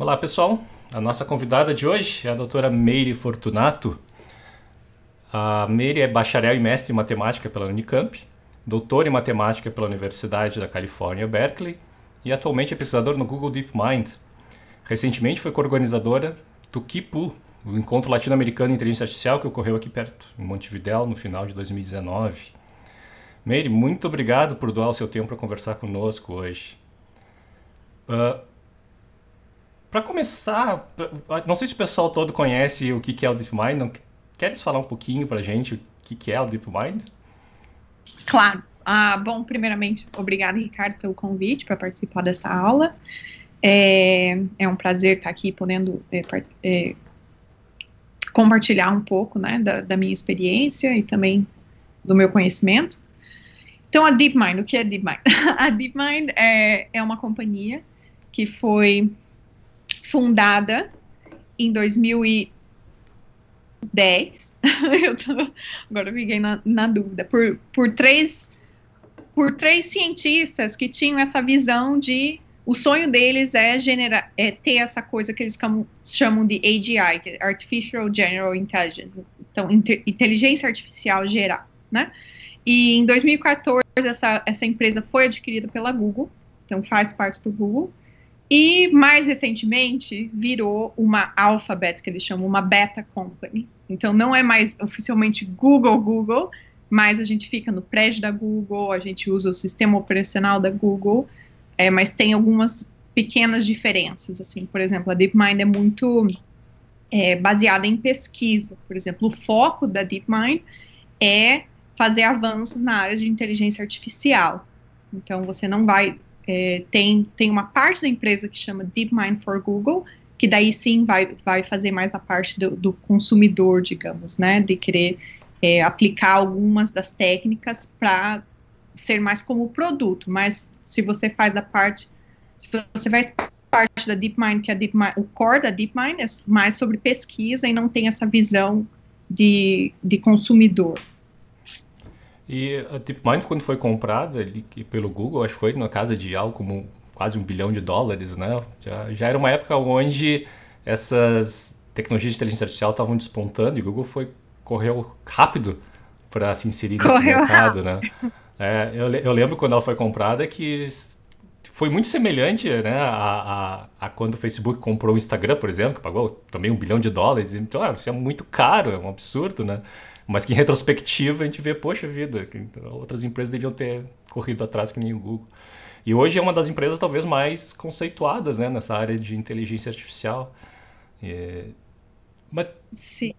Olá, pessoal. A nossa convidada de hoje é a doutora Meire Fortunato. A Meire é bacharel e mestre em matemática pela Unicamp, doutora em matemática pela Universidade da Califórnia, Berkeley, e atualmente é pesquisadora no Google DeepMind. Recentemente foi coorganizadora do QIPU, o Encontro Latino-Americano em Inteligência Artificial, que ocorreu aqui perto, em Montevidéu, no final de 2019. Meire, muito obrigado por doar o seu tempo para conversar conosco hoje. Para começar, não sei se o pessoal todo conhece o que é o DeepMind. Não, queres falar um pouquinho para a gente o que é o DeepMind? Claro. Bom, primeiramente, obrigada, Ricardo, pelo convite para participar dessa aula. É um prazer estar aqui podendo compartilhar um pouco, né, da minha experiência e também do meu conhecimento. Então, a DeepMind, o que é DeepMind? A DeepMind é uma companhia que foi fundada em 2010. Agora eu fiquei na dúvida. Por três cientistas que tinham essa visão de... O sonho deles é ter essa coisa que eles chamam de AGI, que é Artificial General Intelligence. Então, inteligência artificial geral, né? E em 2014, essa empresa foi adquirida pela Google, então faz parte do Google. E, mais recentemente, virou uma Alphabet, que eles chamam uma Beta Company. Então, não é mais oficialmente Google, mas a gente fica no prédio da Google, a gente usa o sistema operacional da Google, mas tem algumas pequenas diferenças. Assim, por exemplo, a DeepMind é muito baseada em pesquisa. Por exemplo, o foco da DeepMind é fazer avanços na área de inteligência artificial. Então, você não vai... tem uma parte da empresa que chama DeepMind for Google, que daí sim vai fazer mais a parte do consumidor, digamos, né, de querer aplicar algumas das técnicas para ser mais como produto. Mas se você faz parte da DeepMind, que é o core da DeepMind é mais sobre pesquisa e não tem essa visão de consumidor. E a DeepMind, quando foi comprada ali pelo Google, acho que foi na casa de algo como quase $1 bilhão, né? Já era uma época onde essas tecnologias de inteligência artificial estavam despontando e o Google correu rápido para se inserir nesse Correu mercado, rápido. né? Eu lembro quando ela foi comprada que foi muito semelhante, né, a quando o Facebook comprou o Instagram, por exemplo, que pagou também $1 bilhão. Então, isso é muito caro, é um absurdo, né? Mas que em retrospectiva a gente vê, poxa vida, que outras empresas deviam ter corrido atrás que nem o Google. E hoje é uma das empresas talvez mais conceituadas, né, nessa área de inteligência artificial. Mas, Sim.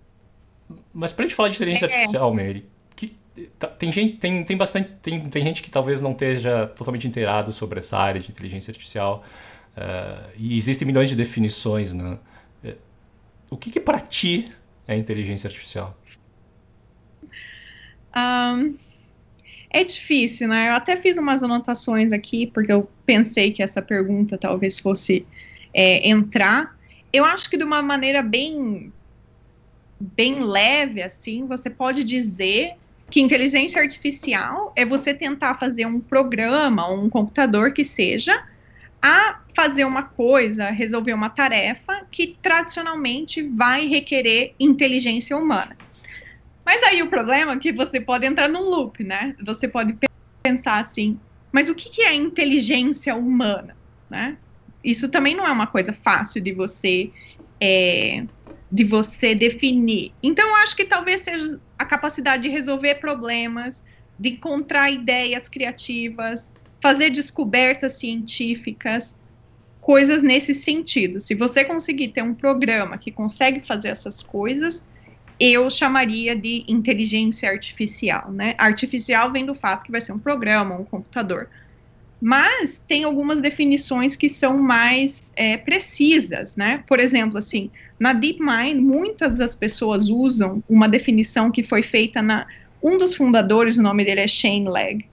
mas para a gente falar de inteligência artificial, Mary, tem gente, tem gente que talvez não esteja totalmente inteirado sobre essa área de inteligência artificial, e existem milhões de definições, né? O que para ti é inteligência artificial? É difícil, né? Eu até fiz umas anotações aqui, porque eu pensei que essa pergunta talvez fosse entrar. Eu acho que de uma maneira bem leve, assim, você pode dizer que inteligência artificial é você tentar fazer um programa, um computador que seja, a fazer uma coisa, resolver uma tarefa que tradicionalmente vai requerer inteligência humana. Mas aí o problema é que você pode entrar num loop, né? Você pode pensar assim, mas o que é inteligência humana, né? Isso também não é uma coisa fácil de você definir. Então, eu acho que talvez seja a capacidade de resolver problemas, de encontrar ideias criativas, fazer descobertas científicas, coisas nesse sentido. Se você conseguir ter um programa que consegue fazer essas coisas, eu chamaria de inteligência artificial, né? Artificial vem do fato que vai ser um programa, um computador. Mas tem algumas definições que são mais precisas, né? Por exemplo, assim, na DeepMind, muitas das pessoas usam uma definição que foi feita um dos fundadores, o nome dele é Shane Legg,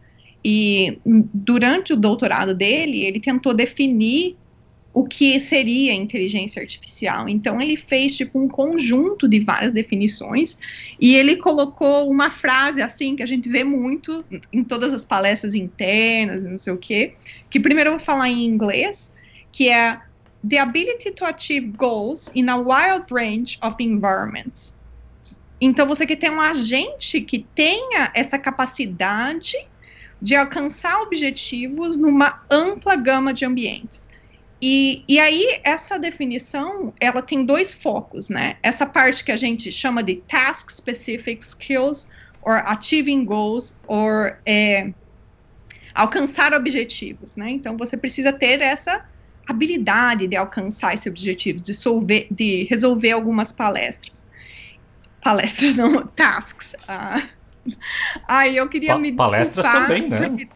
e durante o doutorado dele, ele tentou definir o que seria inteligência artificial. Então, ele fez, tipo, um conjunto de várias definições e ele colocou uma frase, assim, que a gente vê muito em todas as palestras internas, não sei o quê, que primeiro eu vou falar em inglês, que é the ability to achieve goals in a wide range of environments. Então, você quer ter um agente que tenha essa capacidade de alcançar objetivos numa ampla gama de ambientes. E aí, essa definição, ela tem dois focos, né? Essa parte que a gente chama de task-specific skills, or achieving goals, or alcançar objetivos, né? Então, você precisa ter essa habilidade de alcançar esses objetivos, de resolver algumas tasks. Aí eu queria me desculpar. Palestras também, né?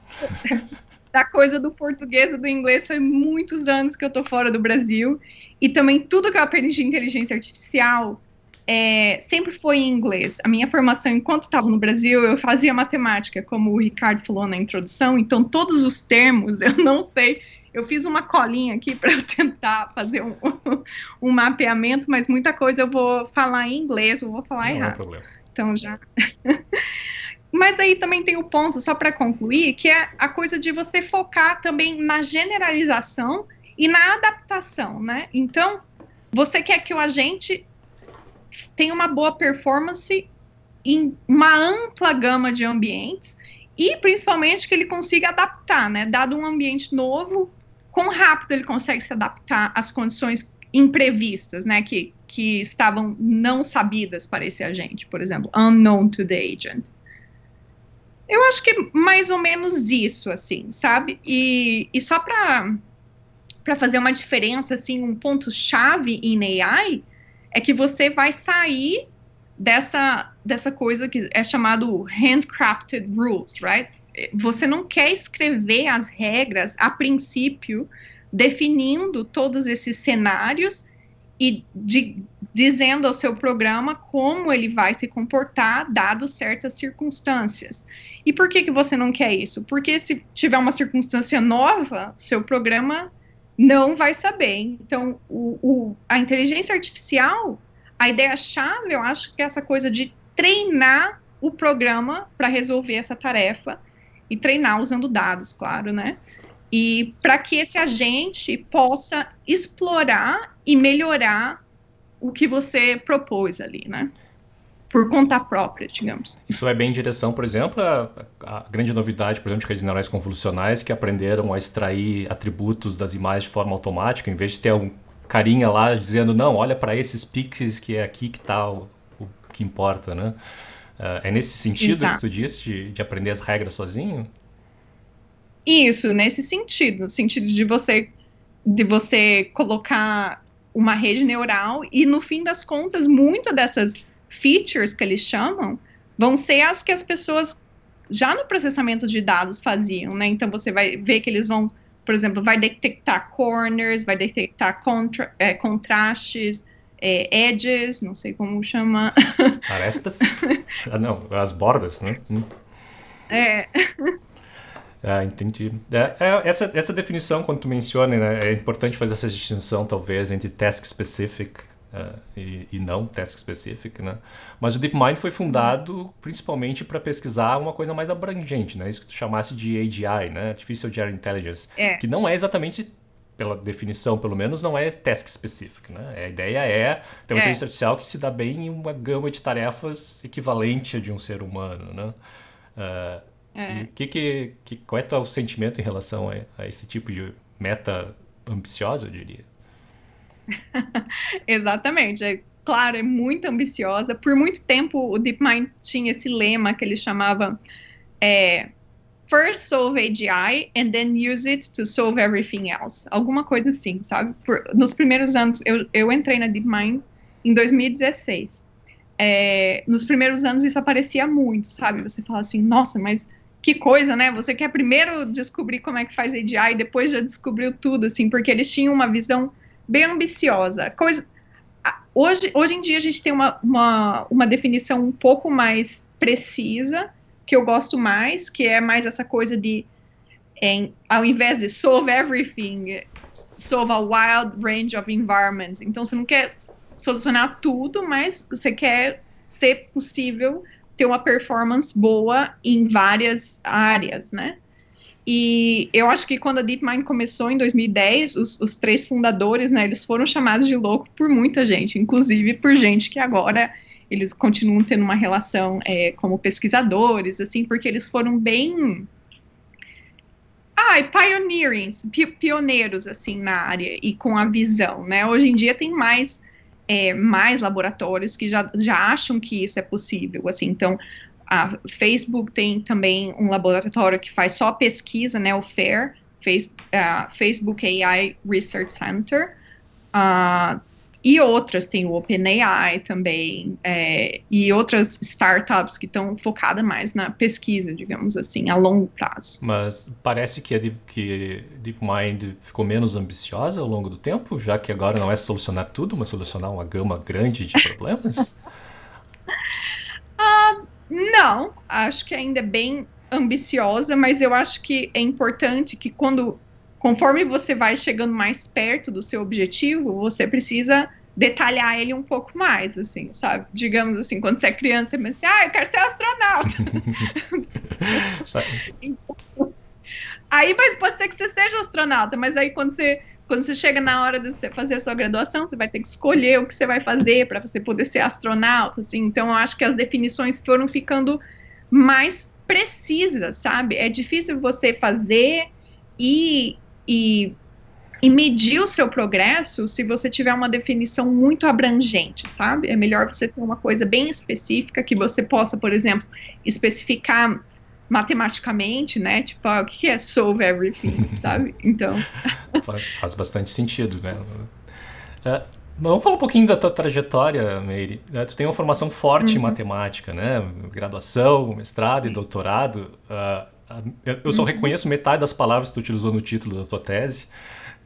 Da coisa do português e do inglês, foi muitos anos que eu tô fora do Brasil, e também tudo que eu aprendi de inteligência artificial sempre foi em inglês. A minha formação, enquanto estava no Brasil, eu fazia matemática, como o Ricardo falou na introdução, então todos os termos eu não sei. Eu fiz uma colinha aqui para tentar fazer um mapeamento, mas muita coisa eu vou falar em inglês, eu vou falar errado. Não é problema. Então já... Mas aí também tem o ponto, só para concluir, que é a coisa de você focar também na generalização e na adaptação, né? Então, você quer que o agente tenha uma boa performance em uma ampla gama de ambientes e, principalmente, que ele consiga adaptar, né? Dado um ambiente novo, quão rápido ele consegue se adaptar às condições imprevistas, né? Que estavam não sabidas para esse agente, por exemplo, unknown to the agent. Eu acho que mais ou menos isso, assim, sabe? E só para fazer uma diferença, assim, um ponto-chave em AI é que você vai sair dessa coisa que é chamado handcrafted rules, right? Você não quer escrever as regras a princípio, definindo todos esses cenários e dizendo ao seu programa como ele vai se comportar dado certas circunstâncias. E por que você não quer isso? Porque se tiver uma circunstância nova, seu programa não vai saber. Então, a inteligência artificial, a ideia-chave, eu acho que é essa coisa de treinar o programa para resolver essa tarefa e treinar usando dados, claro, né? E para que esse agente possa explorar e melhorar o que você propôs ali, né? Por conta própria, digamos. Isso vai bem em direção, por exemplo, a grande novidade, por exemplo, de redes neurais convolucionais que aprenderam a extrair atributos das imagens de forma automática, em vez de ter um carinha lá dizendo, não, olha para esses pixels que é aqui que está o que importa, né? É nesse sentido Exato. Que tu disse, de aprender as regras sozinho? Isso, nesse sentido, no sentido de você colocar uma rede neural e, no fim das contas, muitas dessas features que eles chamam vão ser as que as pessoas já no processamento de dados faziam, né? Então, você vai ver que eles vão, por exemplo, vai detectar corners, vai detectar contrastes, edges, não sei como chama. Arestas? Não, as bordas, né? Entendi. Essa definição, quando tu menciona, né, é importante fazer essa distinção, talvez, entre task-specific e não task-specific, né? Mas o DeepMind foi fundado principalmente para pesquisar uma coisa mais abrangente, né? Isso que tu chamasse de AGI, né? Artificial General Intelligence, que não é exatamente, pela definição, pelo menos, não é task-specific, né? A ideia é ter uma inteligência artificial que se dá bem em uma gama de tarefas equivalente a de um ser humano, né? E qual é o teu sentimento em relação a esse tipo de meta ambiciosa, eu diria? Exatamente. Claro, é muito ambiciosa. Por muito tempo, o DeepMind tinha esse lema que ele chamava First solve AGI and then use it to solve everything else. Alguma coisa assim, sabe? Nos primeiros anos, eu entrei na DeepMind em 2016. Nos primeiros anos isso aparecia muito, sabe? Você fala assim, nossa, mas que coisa, né? Você quer primeiro descobrir como é que faz AGI e depois já descobriu tudo, assim, porque eles tinham uma visão bem ambiciosa. Hoje em dia a gente tem uma definição um pouco mais precisa, que eu gosto mais, que é mais essa coisa de, ao invés de solve everything, solve a wild range of environments. Então você não quer solucionar tudo, mas você quer ser possível ter uma performance boa em várias áreas, né? E eu acho que quando a DeepMind começou em 2010, os três fundadores, né, eles foram chamados de louco por muita gente, inclusive por gente que agora eles continuam tendo uma relação como pesquisadores, assim, porque eles foram bem pioneiros, assim, na área e com a visão, né? Hoje em dia tem mais laboratórios que já acham que isso é possível, assim, então a Facebook tem também um laboratório que faz só pesquisa, né, o FAIR, Facebook AI Research Center, e outras, tem o OpenAI também, e outras startups que estão focadas mais na pesquisa, digamos assim, a longo prazo. Mas parece que a DeepMind ficou menos ambiciosa ao longo do tempo, já que agora não é solucionar tudo, mas solucionar uma gama grande de problemas? Não, acho que ainda é bem ambiciosa, mas eu acho que é importante que conforme você vai chegando mais perto do seu objetivo, você precisa detalhar ele um pouco mais, assim, sabe? Digamos assim, quando você é criança, você pensa assim, eu quero ser astronauta. Aí, mas pode ser que você seja astronauta, mas aí quando você chega na hora de você fazer a sua graduação, você vai ter que escolher o que você vai fazer para você poder ser astronauta, assim. Então, eu acho que as definições foram ficando mais precisas, sabe? É difícil você fazer e medir o seu progresso se você tiver uma definição muito abrangente, sabe? É melhor você ter uma coisa bem específica que você possa, por exemplo, especificar matematicamente, né? Tipo, o que é solve everything, sabe? Então... Faz bastante sentido, né? Vamos falar um pouquinho da tua trajetória, Meire. Tu tem uma formação forte em matemática, né? Graduação, mestrado e doutorado. Eu só reconheço metade das palavras que tu utilizou no título da tua tese.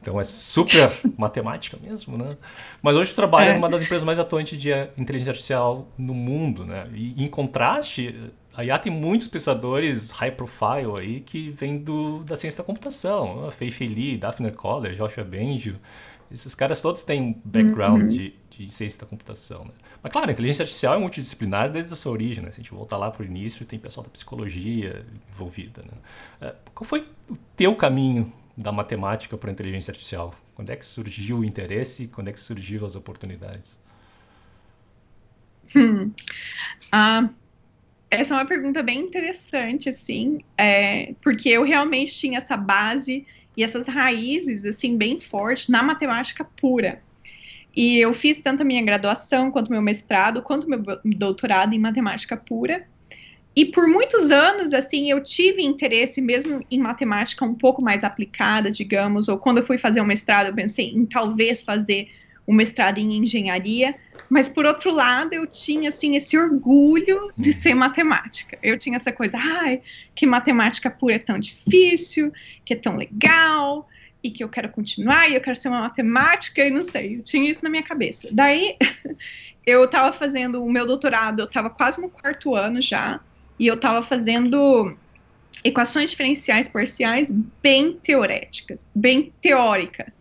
Então é super matemática mesmo, né? Mas hoje tu trabalha numa das empresas mais atuantes de inteligência artificial no mundo, né? E em contraste, a IA tem muitos pesquisadores high profile aí que vêm da ciência da computação. Fei Fei Li, Daphne Koller, Joshua Bengio. Esses caras todos têm background de ciência da computação, né? Mas claro, a inteligência artificial é multidisciplinar desde a sua origem, né? Se a gente voltar lá para o início, tem pessoal da psicologia envolvida, né? Qual foi o teu caminho da matemática para a inteligência artificial? Quando é que surgiu o interesse e quando é que surgiram as oportunidades? Essa é uma pergunta bem interessante, assim, porque eu realmente tinha essa base e essas raízes, assim, bem fortes na matemática pura. E eu fiz tanto a minha graduação, quanto meu mestrado, quanto meu doutorado em matemática pura. E por muitos anos, assim, eu tive interesse mesmo em matemática um pouco mais aplicada, digamos, ou quando eu fui fazer um mestrado, eu pensei em talvez fazer um mestrado em engenharia, mas por outro lado, eu tinha, assim, esse orgulho de ser matemática. Eu tinha essa coisa, que matemática pura é tão difícil, que é tão legal, e que eu quero continuar, e eu quero ser uma matemática, e não sei, eu tinha isso na minha cabeça. Daí, eu estava fazendo o meu doutorado, eu estava quase no 4º ano já, e eu estava fazendo equações diferenciais parciais bem teoréticas, bem teórica,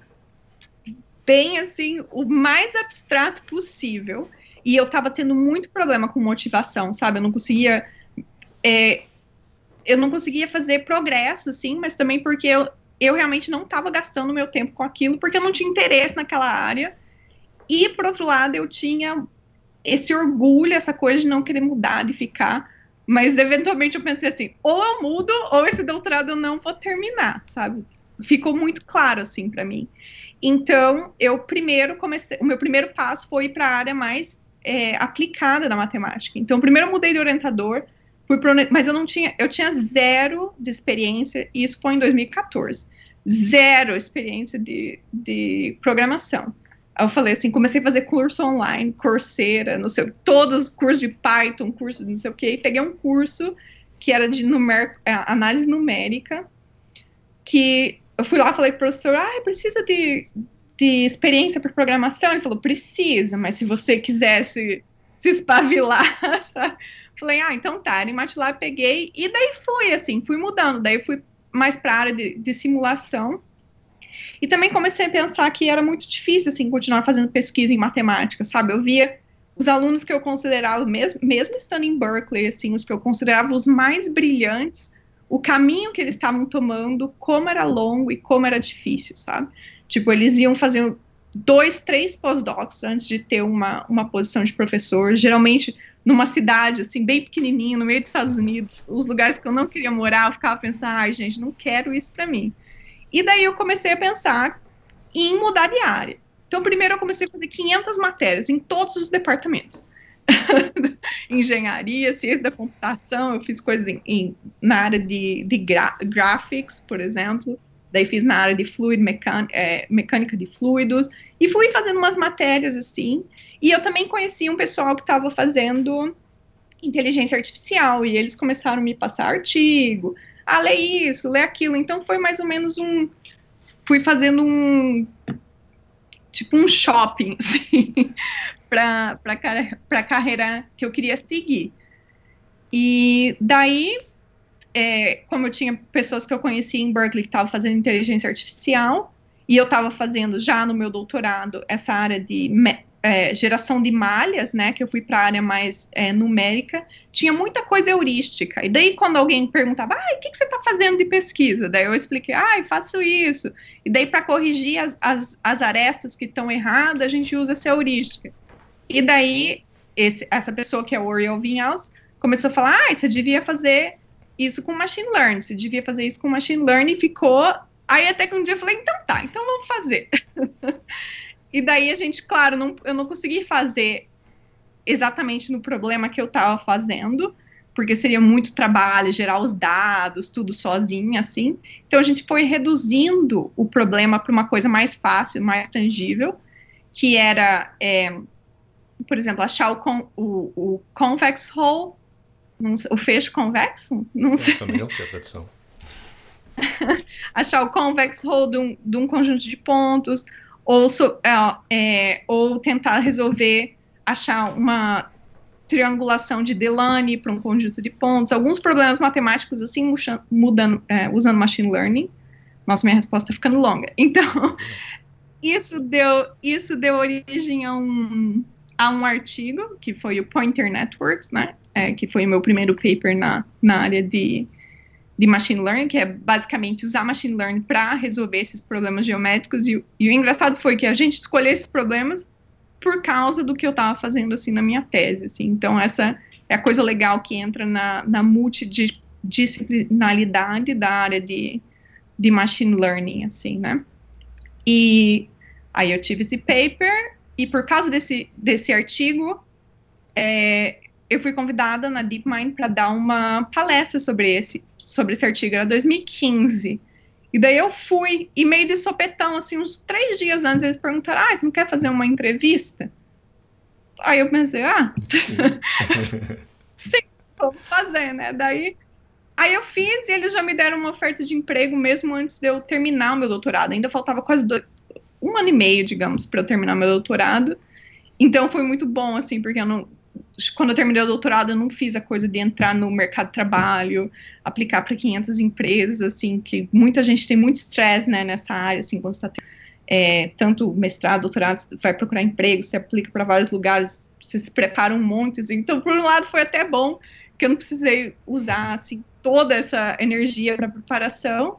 bem assim, o mais abstrato possível. E eu estava tendo muito problema com motivação, sabe? Eu não conseguia fazer progresso, assim, mas também porque eu realmente não estava gastando meu tempo com aquilo, porque eu não tinha interesse naquela área. E, por outro lado, eu tinha esse orgulho, essa coisa de não querer mudar, de ficar. Mas, eventualmente, eu pensei assim, ou eu mudo, ou esse doutorado eu não vou terminar, sabe? Ficou muito claro, assim, para mim. Então, o meu primeiro passo foi ir para a área mais aplicada da matemática. Então, primeiro eu mudei de orientador, mas eu tinha zero de experiência, e isso foi em 2014. Zero experiência de programação. Eu falei assim, comecei a fazer curso online, Coursera, não sei, todos os cursos de Python, curso de não sei o quê, e peguei um curso que era de análise numérica, que eu fui lá e falei pro professor, precisa de experiência para programação? Ele falou, precisa, mas se você quisesse se espavilar, sabe? Falei, então tá, em MATLAB peguei, e daí fui mudando, daí fui mais para a área de simulação. E também comecei a pensar que era muito difícil, assim, continuar fazendo pesquisa em matemática, sabe? Eu via os alunos que eu considerava, mesmo estando em Berkeley, assim, os que eu considerava os mais brilhantes, o caminho que eles estavam tomando, como era longo e como era difícil, sabe? Tipo, eles iam fazer 2, 3 pós-docs antes de ter uma posição de professor, geralmente numa cidade, assim, bem pequenininha, no meio dos Estados Unidos, os lugares que eu não queria morar, eu ficava pensando, ai, gente, não quero isso para mim. E daí eu comecei a pensar em mudar de área. Então, primeiro eu comecei a fazer 500 matérias em todos os departamentos. Engenharia, ciência da computação, eu fiz coisas na área de graphics, por exemplo, daí fiz na área de mecânica de fluidos, e fui fazendo umas matérias assim, e eu também conheci um pessoal que estava fazendo inteligência artificial, e eles começaram a me passar artigo, lê isso, lê aquilo, então foi mais ou menos fui fazendo tipo um shopping, assim, para a carreira que eu queria seguir. E daí, como eu tinha pessoas que eu conhecia em Berkeley que estavam fazendo inteligência artificial, e eu estava fazendo já no meu doutorado essa área de geração de malhas, né, que eu fui para a área mais numérica, tinha muita coisa heurística. E daí, quando alguém perguntava, o que você está fazendo de pesquisa? Daí eu expliquei, faço isso. E daí, para corrigir as arestas que estão erradas, a gente usa essa heurística. E daí, essa pessoa que é o Oriol Vinhals começou a falar, você devia fazer isso com machine learning, você devia fazer isso com machine learning, e ficou... Aí até que um dia eu falei, então vamos fazer. E daí a gente, claro, eu não consegui fazer exatamente no problema que eu estava fazendo, porque seria muito trabalho, gerar os dados, tudo sozinha, assim. Então a gente foi reduzindo o problema para uma coisa mais fácil, mais tangível, que era, por exemplo, achar o convex hole, o fecho convexo, não sei. Eu também não sei a tradução. Achar o convex hole de um conjunto de pontos, ou tentar achar uma triangulação de Delaunay para um conjunto de pontos, alguns problemas matemáticos assim, usando machine learning. Nossa, minha resposta está ficando longa. Então, isso deu origem a um artigo, que foi o Pointer Networks, né, que foi o meu primeiro paper na área de machine learning, que é basicamente usar machine learning para resolver esses problemas geométricos, e o engraçado foi que a gente escolheu esses problemas por causa do que eu estava fazendo, assim, na minha tese, assim. Então, essa é a coisa legal que entra na multidisciplinaridade da área de machine learning, assim, né? E aí eu tive esse paper, e por causa desse artigo, eu fui convidada na DeepMind para dar uma palestra sobre esse artigo, era 2015. E daí eu fui, e meio de sopetão, assim, uns 3 dias antes, eles perguntaram, você não quer fazer uma entrevista? Aí eu pensei, sim, vamos fazer, né? Aí eu fiz, e eles já me deram uma oferta de emprego mesmo antes de eu terminar o meu doutorado. Ainda faltava quase 1 ano e meio, digamos, para eu terminar meu doutorado. Então foi muito bom, assim, porque quando eu terminei o doutorado, eu não fiz a coisa de entrar no mercado de trabalho, aplicar para 500 empresas, assim, que muita gente tem muito estresse, né, nessa área, assim, quando você está tanto mestrado, doutorado, você vai procurar emprego, você aplica para vários lugares, você se prepara um monte, assim. Então, por um lado, foi até bom, que eu não precisei usar, assim, toda essa energia para preparação,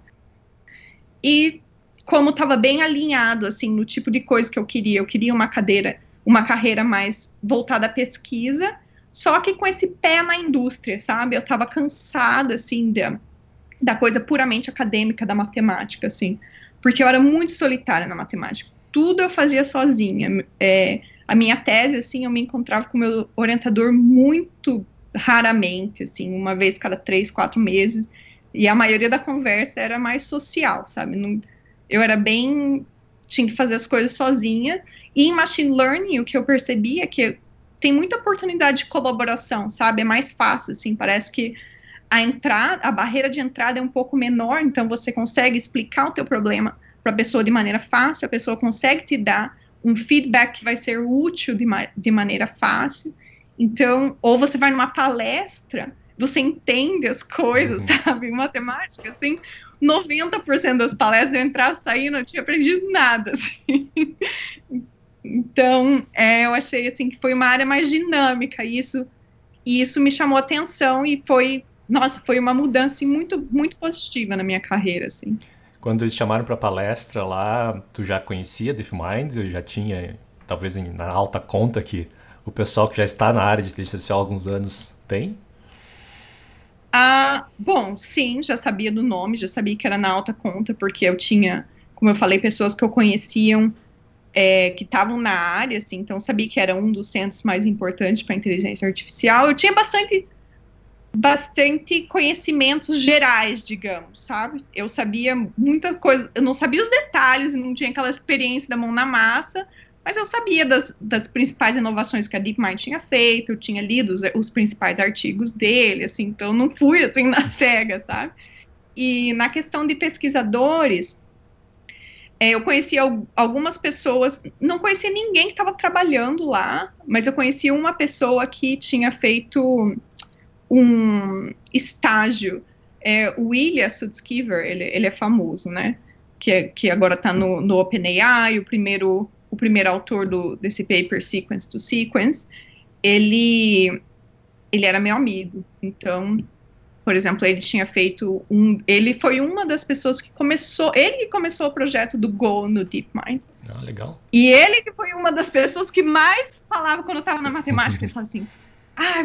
e como estava bem alinhado, assim, no tipo de coisa que eu queria uma carreira mais voltada à pesquisa, só que com esse pé na indústria, sabe? Eu estava cansada, assim, da coisa puramente acadêmica da matemática, assim, porque eu era muito solitária na matemática. Tudo eu fazia sozinha. A minha tese, assim, eu me encontrava com o meu orientador muito raramente, assim, uma vez cada 3, 4 meses, e a maioria da conversa era mais social, sabe? Eu era tinha que fazer as coisas sozinha. E em machine learning, o que eu percebi é que tem muita oportunidade de colaboração, sabe? É mais fácil, assim, parece que a barreira de entrada é um pouco menor, então você consegue explicar o teu problema para a pessoa de maneira fácil, a pessoa consegue te dar um feedback que vai ser útil de maneira fácil. Então, ou você vai numa palestra, você entende as coisas, sabe? Matemática, assim, 90% das palestras eu entrava, saía, não tinha aprendido nada, assim. Então, eu achei, assim, que foi uma área mais dinâmica, e isso me chamou a atenção, e foi nossa, foi uma mudança assim, muito, muito positiva na minha carreira, assim. Quando eles chamaram para palestra lá, tu já conhecia DeepMind? Eu já tinha, talvez na alta conta que o pessoal que já está na área de inteligência artificial há alguns anos tem? Bom, sim, já sabia do nome, já sabia que era na alta conta, porque eu tinha, como eu falei, pessoas que eu conheciam, que estavam na área, assim, então eu sabia que era um dos centros mais importantes para inteligência artificial. Eu tinha bastante conhecimentos gerais, digamos, sabe? Eu sabia muita coisa, eu não sabia os detalhes, não tinha aquela experiência da mão na massa, mas eu sabia das principais inovações que a DeepMind tinha feito, eu tinha lido os principais artigos dele, assim, então não fui assim na cega, sabe? E na questão de pesquisadores, eu conheci algumas pessoas, não conheci ninguém que estava trabalhando lá, mas eu conheci uma pessoa que tinha feito um estágio. O Ilya Sutskever, ele é famoso, né? Que agora está no OpenAI, o primeiro autor desse paper Sequence to Sequence. Ele era meu amigo. Então, por exemplo, ele tinha feito ele foi uma das pessoas que começou o projeto do Go no DeepMind. Ah, legal. E ele que foi uma das pessoas que mais falava quando eu estava na matemática. Ele falava assim: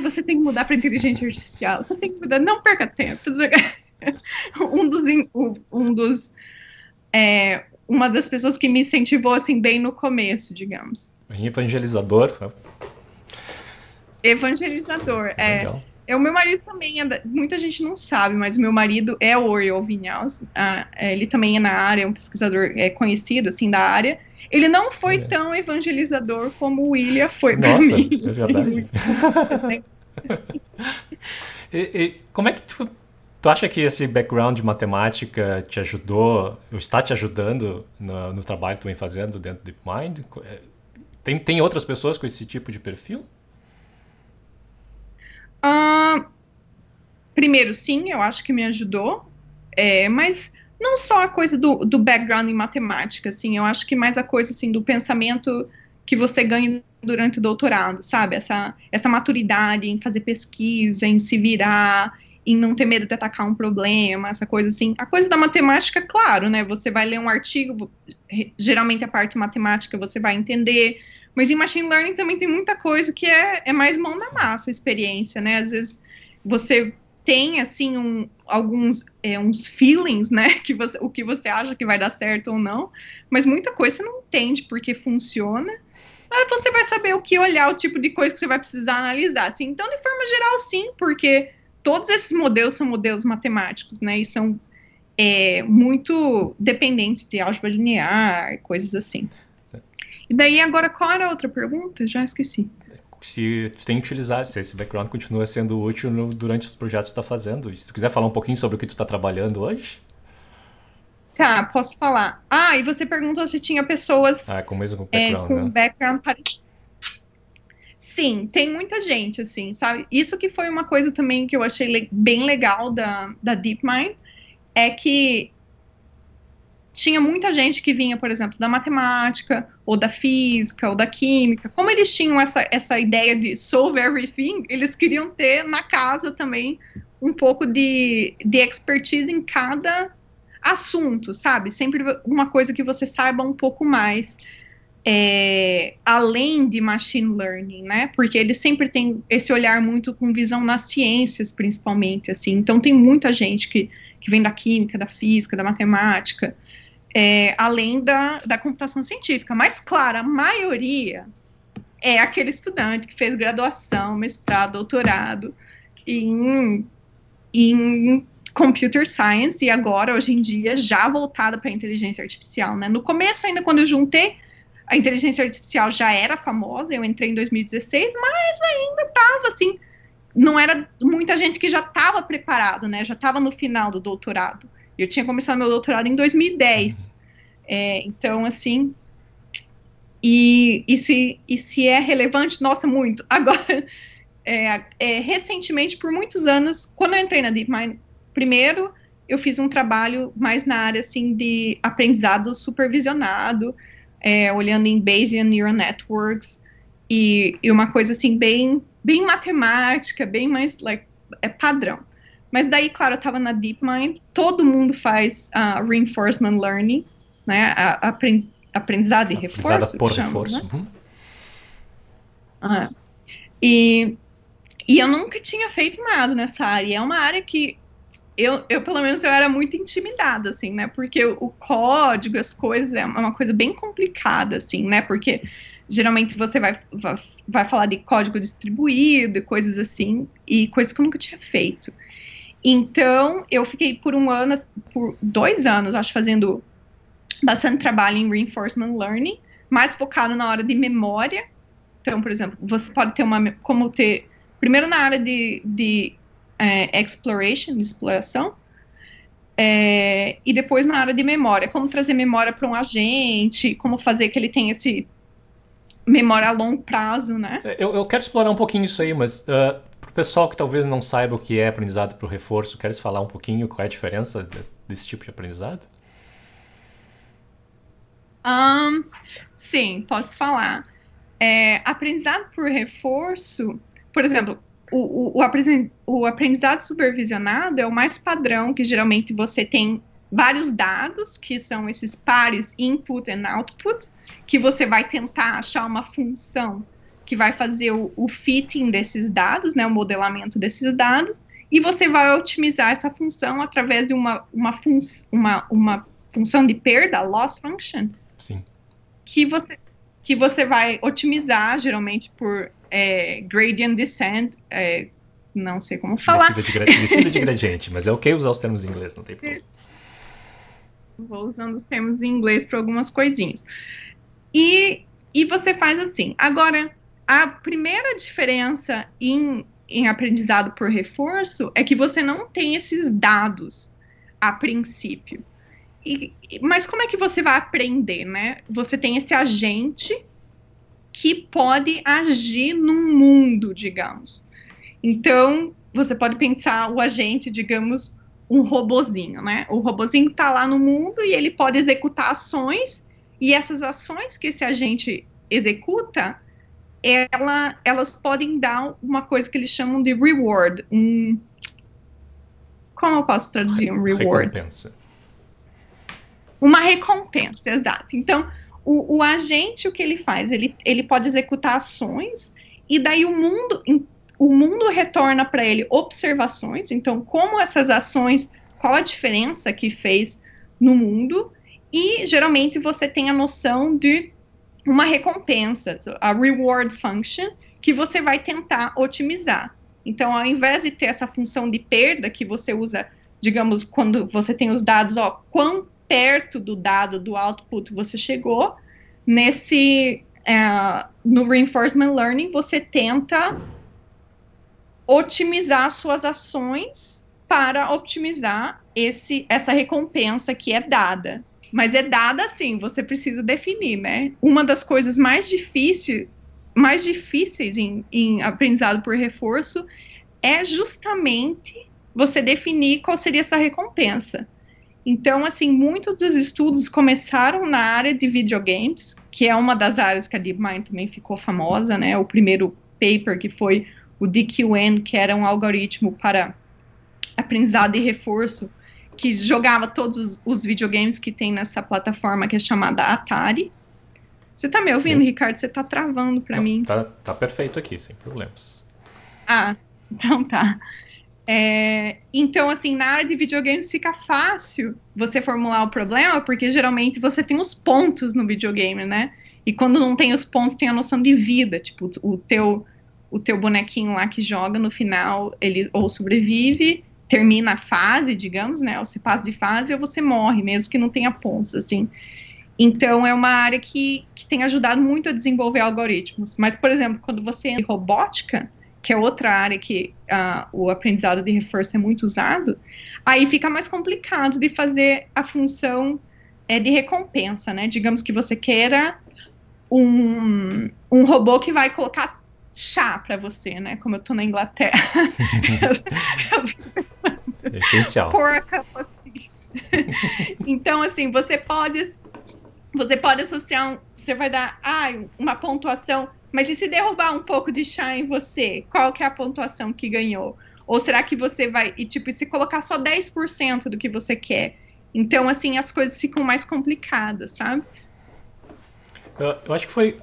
você tem que mudar para inteligência artificial, você tem que mudar, não perca tempo. Uma das pessoas que me incentivou assim bem no começo, digamos. Evangelizador. Evangelizador, Legal. O meu marido também muita gente não sabe, mas o meu marido é o Oriol Vinhals, ele também é na área, é um pesquisador conhecido assim da área. Ele não foi tão evangelizador como o William foi para mim. Nossa, é verdade. E como é que tu acha que esse background de matemática te ajudou, ou está te ajudando no trabalho que tu vem fazendo dentro do DeepMind? Tem outras pessoas com esse tipo de perfil? Primeiro, sim, eu acho que me ajudou, mas não só a coisa do background em matemática, assim, eu acho que mais a coisa assim do pensamento que você ganha durante o doutorado, sabe? Essa maturidade em fazer pesquisa, em se virar, em não ter medo de atacar um problema, essa coisa assim. A coisa da matemática, claro, né? Você vai ler um artigo, geralmente a parte matemática você vai entender, mas em machine learning também tem muita coisa que é mais mão na massa, experiência, né? Às vezes você tem, assim, uns feelings, né, o que você acha que vai dar certo ou não, mas muita coisa você não entende porque funciona, mas você vai saber o que olhar, o tipo de coisa que você vai precisar analisar, assim. Então, de forma geral, sim, porque todos esses modelos são modelos matemáticos, né, e são muito dependentes de álgebra linear, coisas assim. E daí, agora, qual era a outra pergunta? Já esqueci. Se tu tem utilizado, se esse background continua sendo útil durante os projetos que tu está fazendo. E se tu quiser falar um pouquinho sobre o que tu está trabalhando hoje. Tá, posso falar. E você perguntou se tinha pessoas com o mesmo background, com né? background parecido. Sim, tem muita gente, assim, sabe? Isso que foi uma coisa também que eu achei bem legal da DeepMind, é que tinha muita gente que vinha, por exemplo, da matemática, ou da física, ou da química. Como eles tinham essa ideia de solve everything, eles queriam ter na casa também um pouco de expertise em cada assunto, sabe? Sempre uma coisa que você saiba um pouco mais, além de machine learning, né? Porque eles sempre têm esse olhar muito com visão nas ciências, principalmente, assim. Então, tem muita gente que vem da química, da física, da matemática, além da computação científica. Mas, claro, a maioria é aquele estudante que fez graduação, mestrado, doutorado em computer science, e agora, hoje em dia, já voltada para a inteligência artificial, né? No começo, ainda quando eu juntei, a inteligência artificial já era famosa, eu entrei em 2016, mas ainda estava, assim, não era muita gente que já estava preparado, né? Já estava no final do doutorado. Eu tinha começado meu doutorado em 2010. Então, assim, e se é relevante, nossa, muito. Agora, recentemente, por muitos anos, quando eu entrei na DeepMind, primeiro, eu fiz um trabalho mais na área, assim, de aprendizado supervisionado, olhando em Bayesian Neural Networks, e uma coisa, assim, bem matemática, bem mais, padrão. Mas daí, claro, eu estava na DeepMind, todo mundo faz reinforcement learning, né? Aprendizado de Aprendizado reforço, por que chamam, reforço. né? Uhum. E eu nunca tinha feito nada nessa área. É uma área que eu, pelo menos, eu era muito intimidada, assim, né? Porque o código, as coisas, é uma coisa bem complicada, assim, né? Porque geralmente você vai falar de código distribuído e coisas assim, e coisas que eu nunca tinha feito. Então, eu fiquei por 2 anos, acho, fazendo bastante trabalho em reinforcement learning, mais focado na hora de memória. Então, por exemplo, você pode ter primeiro na área de exploration, de exploração, e depois na área de memória, como trazer memória para um agente, como fazer que ele tenha esse memória a longo prazo, né? Eu quero explorar um pouquinho isso aí, mas para o pessoal que talvez não saiba o que é aprendizado por reforço, queres falar um pouquinho qual é a diferença desse tipo de aprendizado? Sim, posso falar. Aprendizado por reforço, por exemplo, o aprendizado supervisionado é o mais padrão, que geralmente você tem vários dados, que são esses pares input and output, que você vai tentar achar uma função que vai fazer o fitting desses dados, né, o modelamento desses dados, e você vai otimizar essa função através de uma função de perda, loss function, Sim. que você vai otimizar, geralmente por gradient descent, não sei como falar. Descida de gradiente, mas é ok usar os termos em inglês, não tem problema. Vou usando os termos em inglês para algumas coisinhas. E você faz assim. Agora, a primeira diferença em aprendizado por reforço é que você não tem esses dados a princípio. Mas como é que você vai aprender, né? Você tem esse agente que pode agir no mundo, digamos. Então, você pode pensar o agente, digamos, um robozinho, né? O robozinho está lá no mundo e ele pode executar ações, e essas ações que esse agente executa, elas podem dar uma coisa que eles chamam de reward. Como eu posso traduzir um reward? Recompensa. Uma recompensa, exato. Então, o agente, o que ele faz? Ele pode executar ações, e daí o mundo retorna para ele observações. Então, como essas ações, qual a diferença que fez no mundo, e geralmente você tem a noção de uma recompensa, a reward function, que você vai tentar otimizar. Então, ao invés de ter essa função de perda que você usa, digamos, quando você tem os dados, quão perto do dado do output você chegou, no reinforcement learning, você tenta otimizar suas ações para optimizar essa recompensa que é dada. Mas é dada assim, você precisa definir, né? Uma das coisas mais difíceis em aprendizado por reforço é justamente você definir qual seria essa recompensa. Então, assim, muitos dos estudos começaram na área de videogames, que é uma das áreas que a DeepMind também ficou famosa, né? O primeiro paper que foi o DQN, que era um algoritmo para aprendizado de reforço, que jogava todos os videogames que tem nessa plataforma que é chamada Atari. Você tá me ouvindo, Sim. Ricardo? Você tá travando para mim. Tá perfeito aqui, sem problemas. Então tá. Então, assim, na área de videogames fica fácil você formular o problema, porque geralmente você tem os pontos no videogame, né? E quando não tem os pontos, tem a noção de vida. Tipo, o teu bonequinho lá que joga, no final, ele ou sobrevive, termina a fase, digamos, né? Ou você passa de fase ou você morre, mesmo que não tenha pontos, assim. Então, é uma área que tem ajudado muito a desenvolver algoritmos. Mas, por exemplo, quando você entra em robótica, que é outra área que o aprendizado de reforço é muito usado, aí fica mais complicado de fazer a função de recompensa, né? Digamos que você queira um robô que vai colocar chá para você, né? Como eu tô na Inglaterra. É essencial. Porca, assim. Então, assim, você pode associar, você vai dar uma pontuação, mas e se derrubar um pouco de chá em você, qual que é a pontuação que ganhou? Ou será que você vai, e tipo, se colocar só 10% do que você quer? Então, assim, as coisas ficam mais complicadas, sabe? Eu acho que foi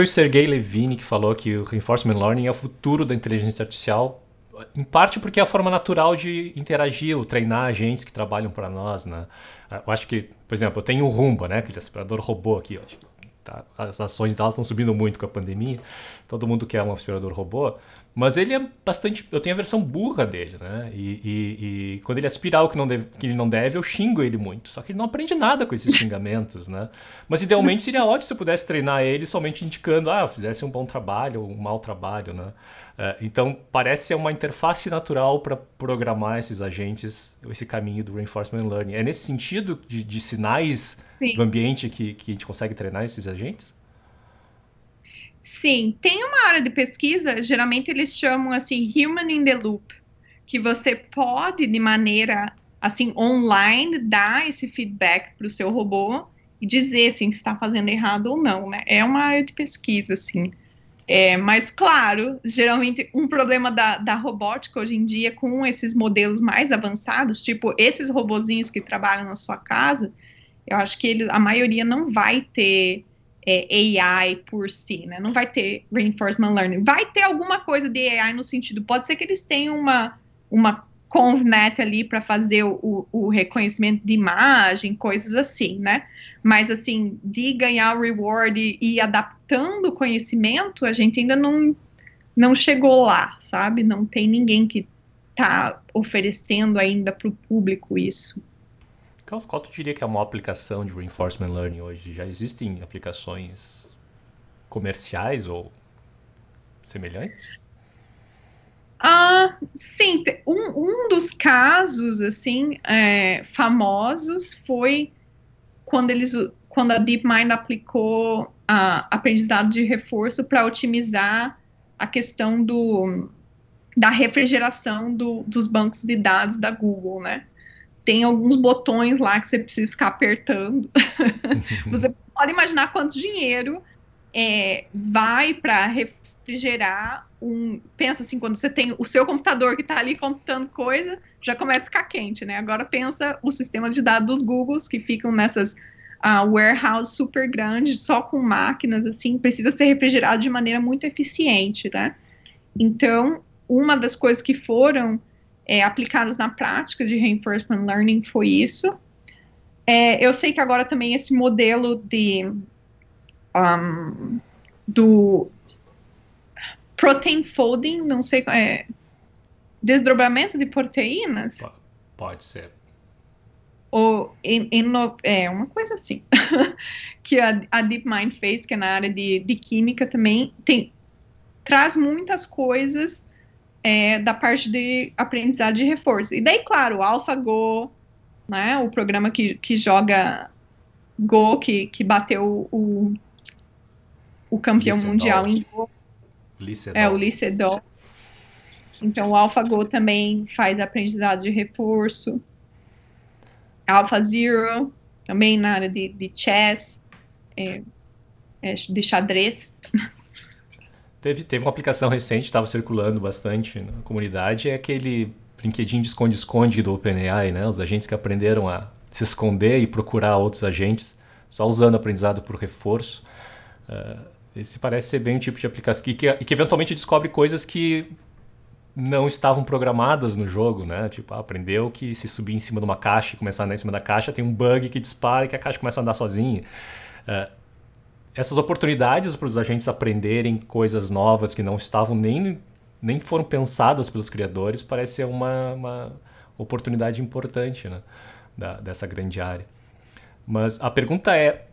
o Sergey Levine que falou que o reinforcement learning é o futuro da inteligência artificial, em parte porque é a forma natural de interagir, ou treinar agentes que trabalham para nós, né? Eu acho que, por exemplo, eu tenho o Roomba, né, aquele aspirador robô aqui, eu acho que tá, as ações delas estão subindo muito com a pandemia. Todo mundo quer um aspirador robô, mas ele é bastante. Eu tenho a versão burra dele, né? E quando ele aspira algo que ele não deve, eu xingo ele muito. Só que ele não aprende nada com esses xingamentos, né? Mas idealmente seria ótimo se eu pudesse treinar ele somente indicando, fizesse um bom trabalho ou um mau trabalho, né? Então parece ser uma interface natural para programar esses agentes, esse caminho do reinforcement learning. É nesse sentido de sinais do Sim. ambiente que a gente consegue treinar esses agentes? Sim, tem uma área de pesquisa, geralmente eles chamam assim human in the loop, que você pode de maneira assim online dar esse feedback para o seu robô e dizer assim, se está fazendo errado ou não, né? É uma área de pesquisa, assim. Mas, claro, geralmente um problema da robótica hoje em dia, com esses modelos mais avançados, tipo esses robozinhos que trabalham na sua casa, eu acho que a maioria não vai ter AI por si, né? Não vai ter reinforcement learning. Vai ter alguma coisa de AI no sentido, pode ser que eles tenham uma ConvNet ali para fazer o reconhecimento de imagem, coisas assim, né? Mas assim, de ganhar o reward e ir adaptando o conhecimento, a gente ainda não chegou lá, sabe? Não tem ninguém que está oferecendo ainda para o público isso. Qual tu diria que é uma aplicação de reinforcement learning hoje? Já existem aplicações comerciais ou semelhantes? Sim, um dos casos assim famosos foi quando a DeepMind aplicou a aprendizado de reforço para otimizar a questão da refrigeração dos bancos de dados da Google, né? Tem alguns botões lá que você precisa ficar apertando. Você pode imaginar quanto dinheiro vai para refrigerar Pensa assim, quando você tem o seu computador que está ali computando coisa, já começa a ficar quente, né? Agora pensa o sistema de dados dos Googles que ficam nessas warehouse super grandes, só com máquinas, assim, precisa ser refrigerado de maneira muito eficiente, né? Então, uma das coisas que foram aplicadas na prática de reinforcement learning foi isso. Eu sei que agora também esse modelo um, do protein folding, não sei, desdobramento de proteínas, Pode ser. ou uma coisa assim, que a DeepMind fez, que é na área de química também, traz muitas coisas da parte de aprendizado de reforço. E daí, claro, o AlphaGo, né, o programa que joga Go, que bateu o campeão mundial Licedol. em Go, o Licedol. Lee Sedol. Então, o AlphaGo também faz aprendizado de reforço. AlphaZero, também na área de chess, de xadrez. Teve uma aplicação recente, estava circulando bastante na comunidade, é aquele brinquedinho de esconde-esconde do OpenAI, né? Os agentes que aprenderam a se esconder e procurar outros agentes, só usando aprendizado por reforço. Esse parece ser bem um tipo de aplicação que eventualmente descobre coisas que não estavam programadas no jogo, né? Tipo, aprendeu que se subir em cima de uma caixa e começar a andar em cima da caixa, tem um bug que dispara e que a caixa começa a andar sozinha. Essas oportunidades para os agentes aprenderem coisas novas que não estavam nem foram pensadas pelos criadores, parece ser uma oportunidade importante, né? Dessa grande área. Mas a pergunta é,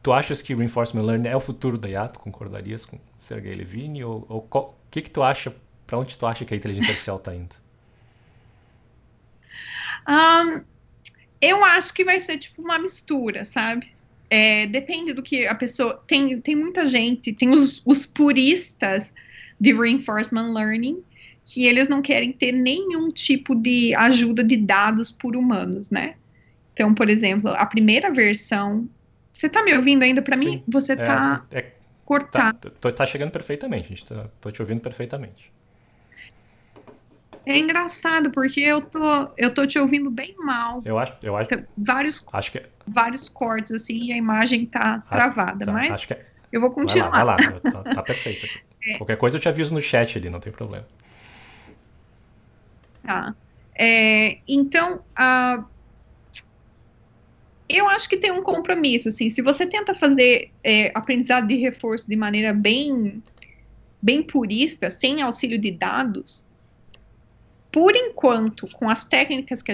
tu achas que Reinforcement Learning é o futuro da IA? Tu concordarias com Sergey Levine? Ou o que tu acha, para onde tu acha que a inteligência artificial está indo? Um, eu acho que vai ser tipo uma mistura, sabe? Depende do que a pessoa. Tem muita gente, tem os puristas de reinforcement learning, que eles não querem ter nenhum tipo de ajuda de dados por humanos, né? Então, por exemplo, a primeira versão. Você tá me ouvindo ainda? Para mim, Sim, você tá tá, cortado. tá chegando perfeitamente, tô te ouvindo perfeitamente. É engraçado, porque eu tô te ouvindo bem mal. Vários, acho que, vários cortes, assim, e a imagem tá travada, tá, acho mas que é. eu vou Vai continuar. lá, tá perfeito aqui. Qualquer coisa eu te aviso no chat ali, não tem problema. Tá. Então, eu acho que tem um compromisso, assim, se você tenta fazer aprendizado de reforço de maneira bem, bem purista, sem auxílio de dados, por enquanto, com as técnicas que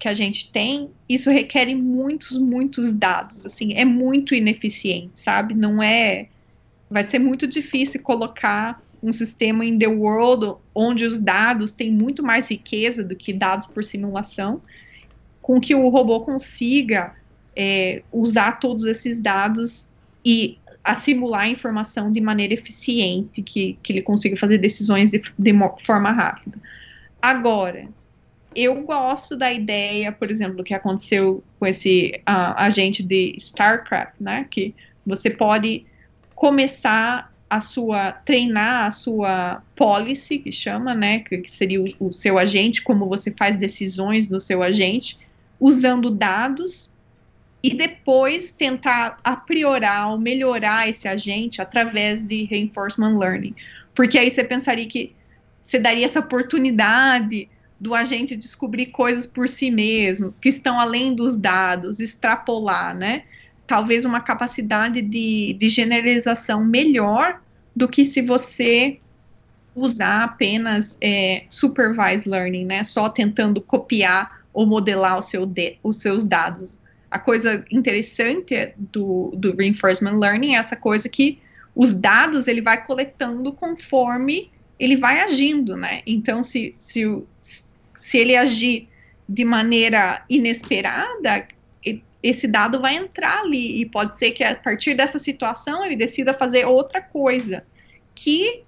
a gente tem, isso requer muitos, muitos dados, assim, é muito ineficiente, sabe? Não é, vai ser muito difícil colocar um sistema em the world onde os dados têm muito mais riqueza do que dados por simulação, com que o robô consiga usar todos esses dados e simular a informação de maneira eficiente, que ele consiga fazer decisões de forma rápida. Agora, eu gosto da ideia, por exemplo, do que aconteceu com esse agente de StarCraft, né? Que você pode começar treinar a sua policy, que chama, né? Que seria o seu agente, como você faz decisões no seu agente, usando dados e depois tentar apriorar ou melhorar esse agente através de reinforcement learning. Porque aí você pensaria que você daria essa oportunidade do agente descobrir coisas por si mesmo, que estão além dos dados, extrapolar, né? Talvez uma capacidade de generalização melhor do que se você usar apenas supervised learning, né? Só tentando copiar ou modelar os seus dados. A coisa interessante do reinforcement learning é essa coisa que os dados ele vai coletando conforme ele vai agindo, né? Então, se ele agir de maneira inesperada, esse dado vai entrar ali e pode ser que a partir dessa situação ele decida fazer outra coisa que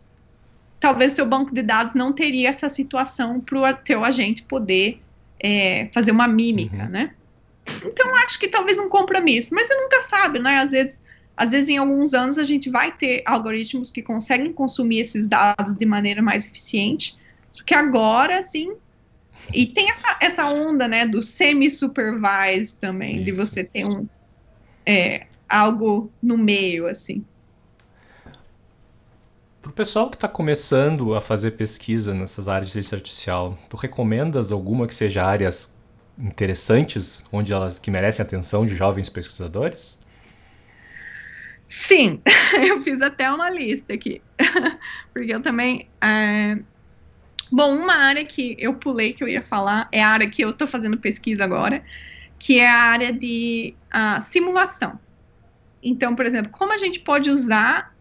talvez seu banco de dados não teria essa situação para o teu agente poder fazer uma mímica, né? Então, acho que talvez um compromisso, mas você nunca sabe, né? Às vezes, em alguns anos, a gente vai ter algoritmos que conseguem consumir esses dados de maneira mais eficiente, só que agora, assim, e tem essa onda, né, do semi-supervised também, de você ter algo no meio, assim. Para o pessoal que está começando a fazer pesquisa nessas áreas de inteligência artificial, tu recomendas alguma que seja áreas interessantes, onde elas que merecem atenção de jovens pesquisadores? Sim, eu fiz até uma lista aqui, porque eu também... Bom, uma área que eu pulei que eu ia falar é a área que eu estou fazendo pesquisa agora, que é a área de simulação. Então, por exemplo, como a gente pode usar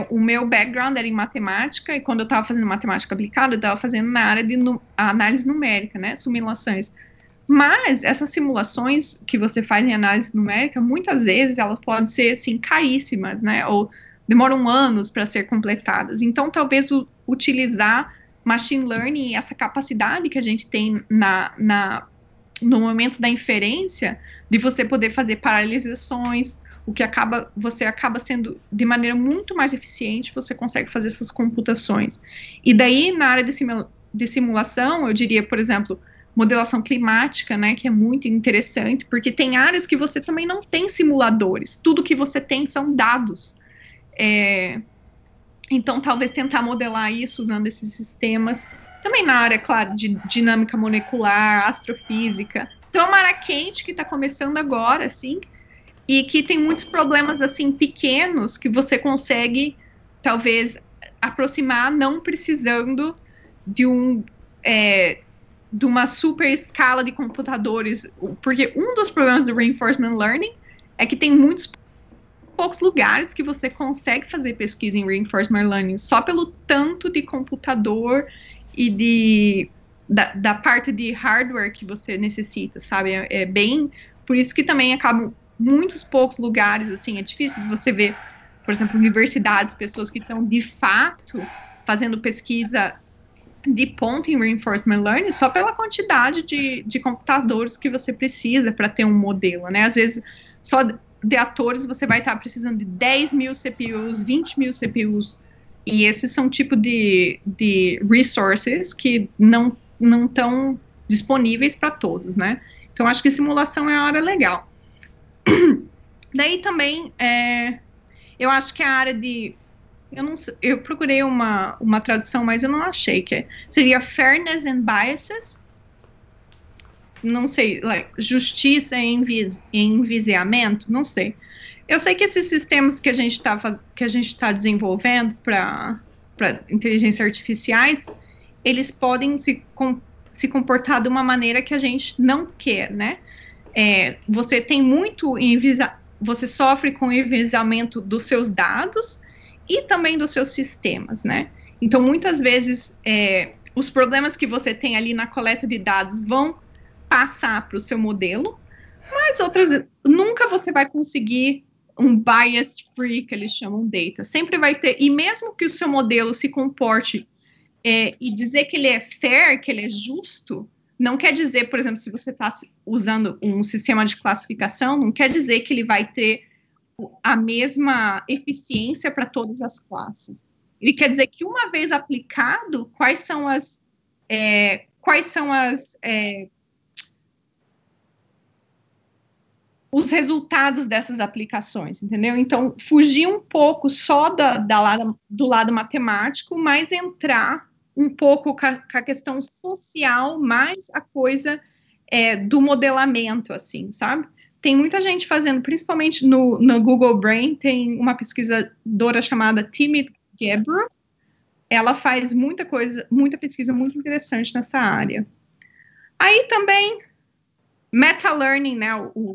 o meu background era em matemática, e quando eu estava fazendo matemática aplicada, eu estava fazendo na área de análise numérica, né, simulações. Mas essas simulações que você faz em análise numérica, muitas vezes elas podem ser, assim, caríssimas, né, ou demoram anos para ser completadas. Então, talvez utilizar machine learning e essa capacidade que a gente tem no momento da inferência, de você poder fazer paralelizações, você acaba sendo de maneira muito mais eficiente, você consegue fazer essas computações. E daí, na área de simulação, eu diria, por exemplo, modelação climática, né, que é muito interessante, porque tem áreas que você também não tem simuladores, tudo que você tem são dados. Então, talvez tentar modelar isso usando esses sistemas. Também na área, claro, de dinâmica molecular, astrofísica. Então, é uma área quente que está começando agora, assim, e que tem muitos problemas, assim, pequenos que você consegue, talvez, aproximar não precisando de uma super escala de computadores. Porque um dos problemas do reinforcement learning é que tem muitos poucos lugares que você consegue fazer pesquisa em reinforcement learning só pelo tanto de computador e da parte de hardware que você necessita, sabe? É bem... Por isso que também acabam muitos poucos lugares, assim, é difícil de você ver, por exemplo, universidades, pessoas que estão, de fato, fazendo pesquisa de ponta em reinforcement learning só pela quantidade de computadores que você precisa para ter um modelo, né? Às vezes, só de atores você vai estar precisando de 10 mil CPUs, 20 mil CPUs, E esses são tipo de resources que não estão disponíveis para todos, né? Então, acho que simulação é a área legal. Daí também, eu acho que a área de... eu procurei uma tradução, mas eu não achei, seria Fairness and Biases. Não sei, justiça e enviesamento, não sei. Eu sei que esses sistemas que a gente está desenvolvendo para inteligência artificiais, eles podem se comportar de uma maneira que a gente não quer, né? Você tem você sofre com o enviesamento dos seus dados e também dos seus sistemas, né? Então, muitas vezes, os problemas que você tem ali na coleta de dados vão passar para o seu modelo, mas outras nunca você vai conseguir um bias free, que eles chamam data. Sempre vai ter, e mesmo que o seu modelo se comporte e dizer que ele é fair, que ele é justo, não quer dizer, por exemplo, se você está usando um sistema de classificação, não quer dizer que ele vai ter a mesma eficiência para todas as classes. Ele quer dizer que uma vez aplicado, quais são os resultados dessas aplicações, entendeu? Então, fugir um pouco só do lado matemático, mas entrar um pouco com a questão social, mais a coisa do modelamento, assim, sabe? Tem muita gente fazendo, principalmente no Google Brain, tem uma pesquisadora chamada Timmy Gebru, ela faz muita pesquisa muito interessante nessa área. Aí também, meta-learning, né, o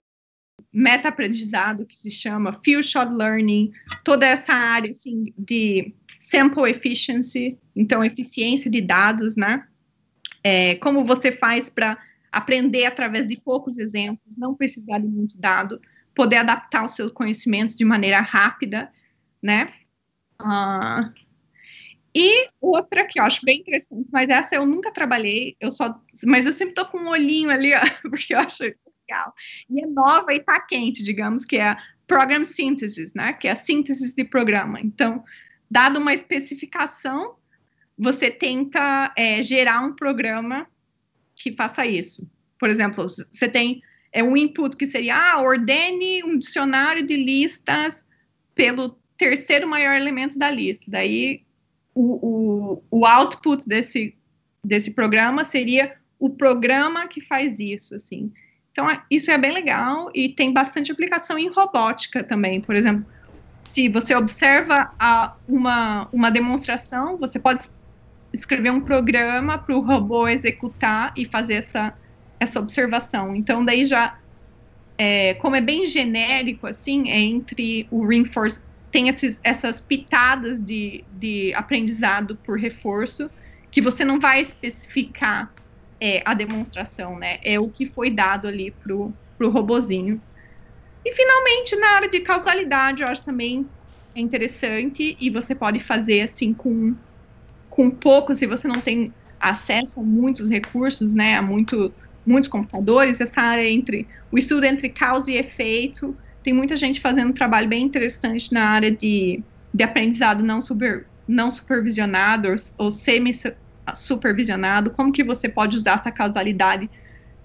meta-aprendizado, que se chama few-shot learning, toda essa área, assim, de sample efficiency, então, eficiência de dados, né? Como você faz para aprender através de poucos exemplos, não precisar de muito dado, poder adaptar os seus conhecimentos de maneira rápida, né? E outra que eu acho bem interessante, mas essa eu nunca trabalhei, mas eu sempre tô com um olhinho ali, ó, porque eu acho legal. E é nova e tá quente, digamos, que é a Program Synthesis, né? Que é a síntese de programa. Então, dado uma especificação, você tenta gerar um programa que faça isso. Por exemplo, você tem um input que seria, ordene um dicionário de listas pelo terceiro maior elemento da lista. Daí, o output desse programa seria o programa que faz isso, assim. Então, isso é bem legal e tem bastante aplicação em robótica também. Por exemplo, se você observa uma demonstração, você pode escrever um programa para o robô executar e fazer essa observação. Então, daí já, como é bem genérico, assim, entre o reinforce, tem essas pitadas de aprendizado por reforço, que você não vai especificar a demonstração, né? É o que foi dado ali pro robozinho. E, finalmente, na área de causalidade, eu acho também interessante, e você pode fazer, assim, com pouco, se você não tem acesso a muitos recursos, né, a muitos computadores, essa área o estudo entre causa e efeito, tem muita gente fazendo um trabalho bem interessante na área de aprendizado não supervisionado ou semi-supervisionado, como que você pode usar essa causalidade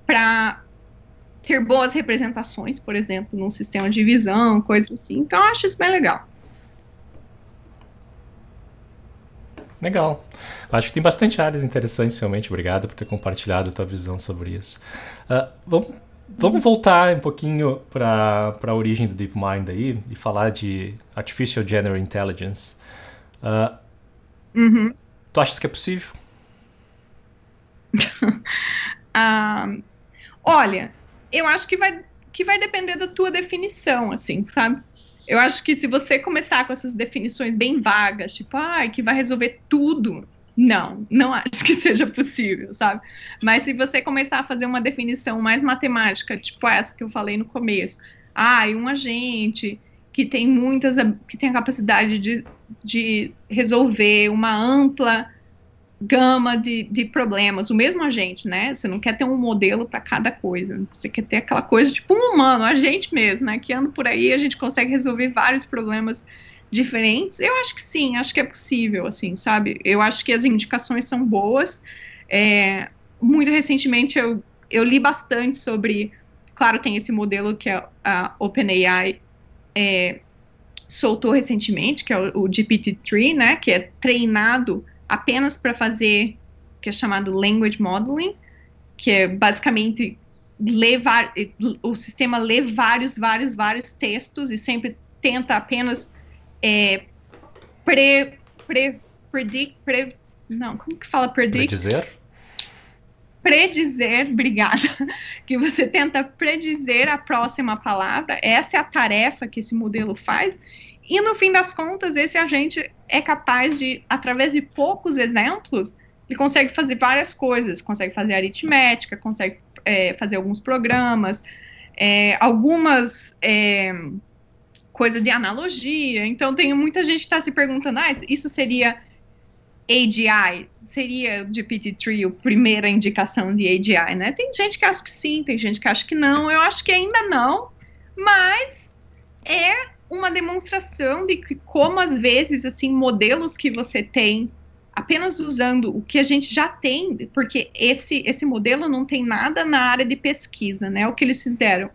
para ter boas representações, por exemplo, num sistema de visão, coisas assim. Então, eu acho isso bem legal. Legal. Acho que tem bastante áreas interessantes, realmente. Obrigado por ter compartilhado a tua visão sobre isso. Vamos voltar um pouquinho para a origem do DeepMind aí e falar de Artificial General Intelligence. Tu achas que é possível? Olha, eu acho que vai depender da tua definição, assim, sabe? Eu acho que se você começar com essas definições bem vagas, tipo, que vai resolver tudo, não acho que seja possível, sabe? Mas se você começar a fazer uma definição mais matemática, tipo essa que eu falei no começo, um agente que tem a capacidade de resolver uma ampla gama de problemas, o mesmo agente, né? Você não quer ter um modelo para cada coisa, você quer ter aquela coisa tipo um humano, a gente mesmo, né? Que anda por aí, a gente consegue resolver vários problemas diferentes? Eu acho que sim, acho que é possível, assim, sabe? Eu acho que as indicações são boas. Muito recentemente eu li bastante sobre, claro, tem esse modelo que a OpenAI soltou recentemente, que é o GPT-3, né, que é treinado apenas para fazer, que é chamado Language Modeling, que é basicamente o sistema lê vários textos e sempre tenta apenas não, como que fala predict? Predizer, obrigada, que você tenta predizer a próxima palavra. Essa é a tarefa que esse modelo faz, e no fim das contas, esse agente é capaz de, através de poucos exemplos, ele consegue fazer várias coisas, consegue fazer aritmética, consegue fazer alguns programas, algumas coisas de analogia. Então tem muita gente que está se perguntando, isso seria AGI, seria o GPT-3 a primeira indicação de AGI, né? Tem gente que acha que sim, tem gente que acha que não. Eu acho que ainda não, mas é uma demonstração de que como às vezes, assim, modelos que você tem apenas usando o que a gente já tem, porque esse modelo não tem nada na área de pesquisa, né? O que eles fizeram?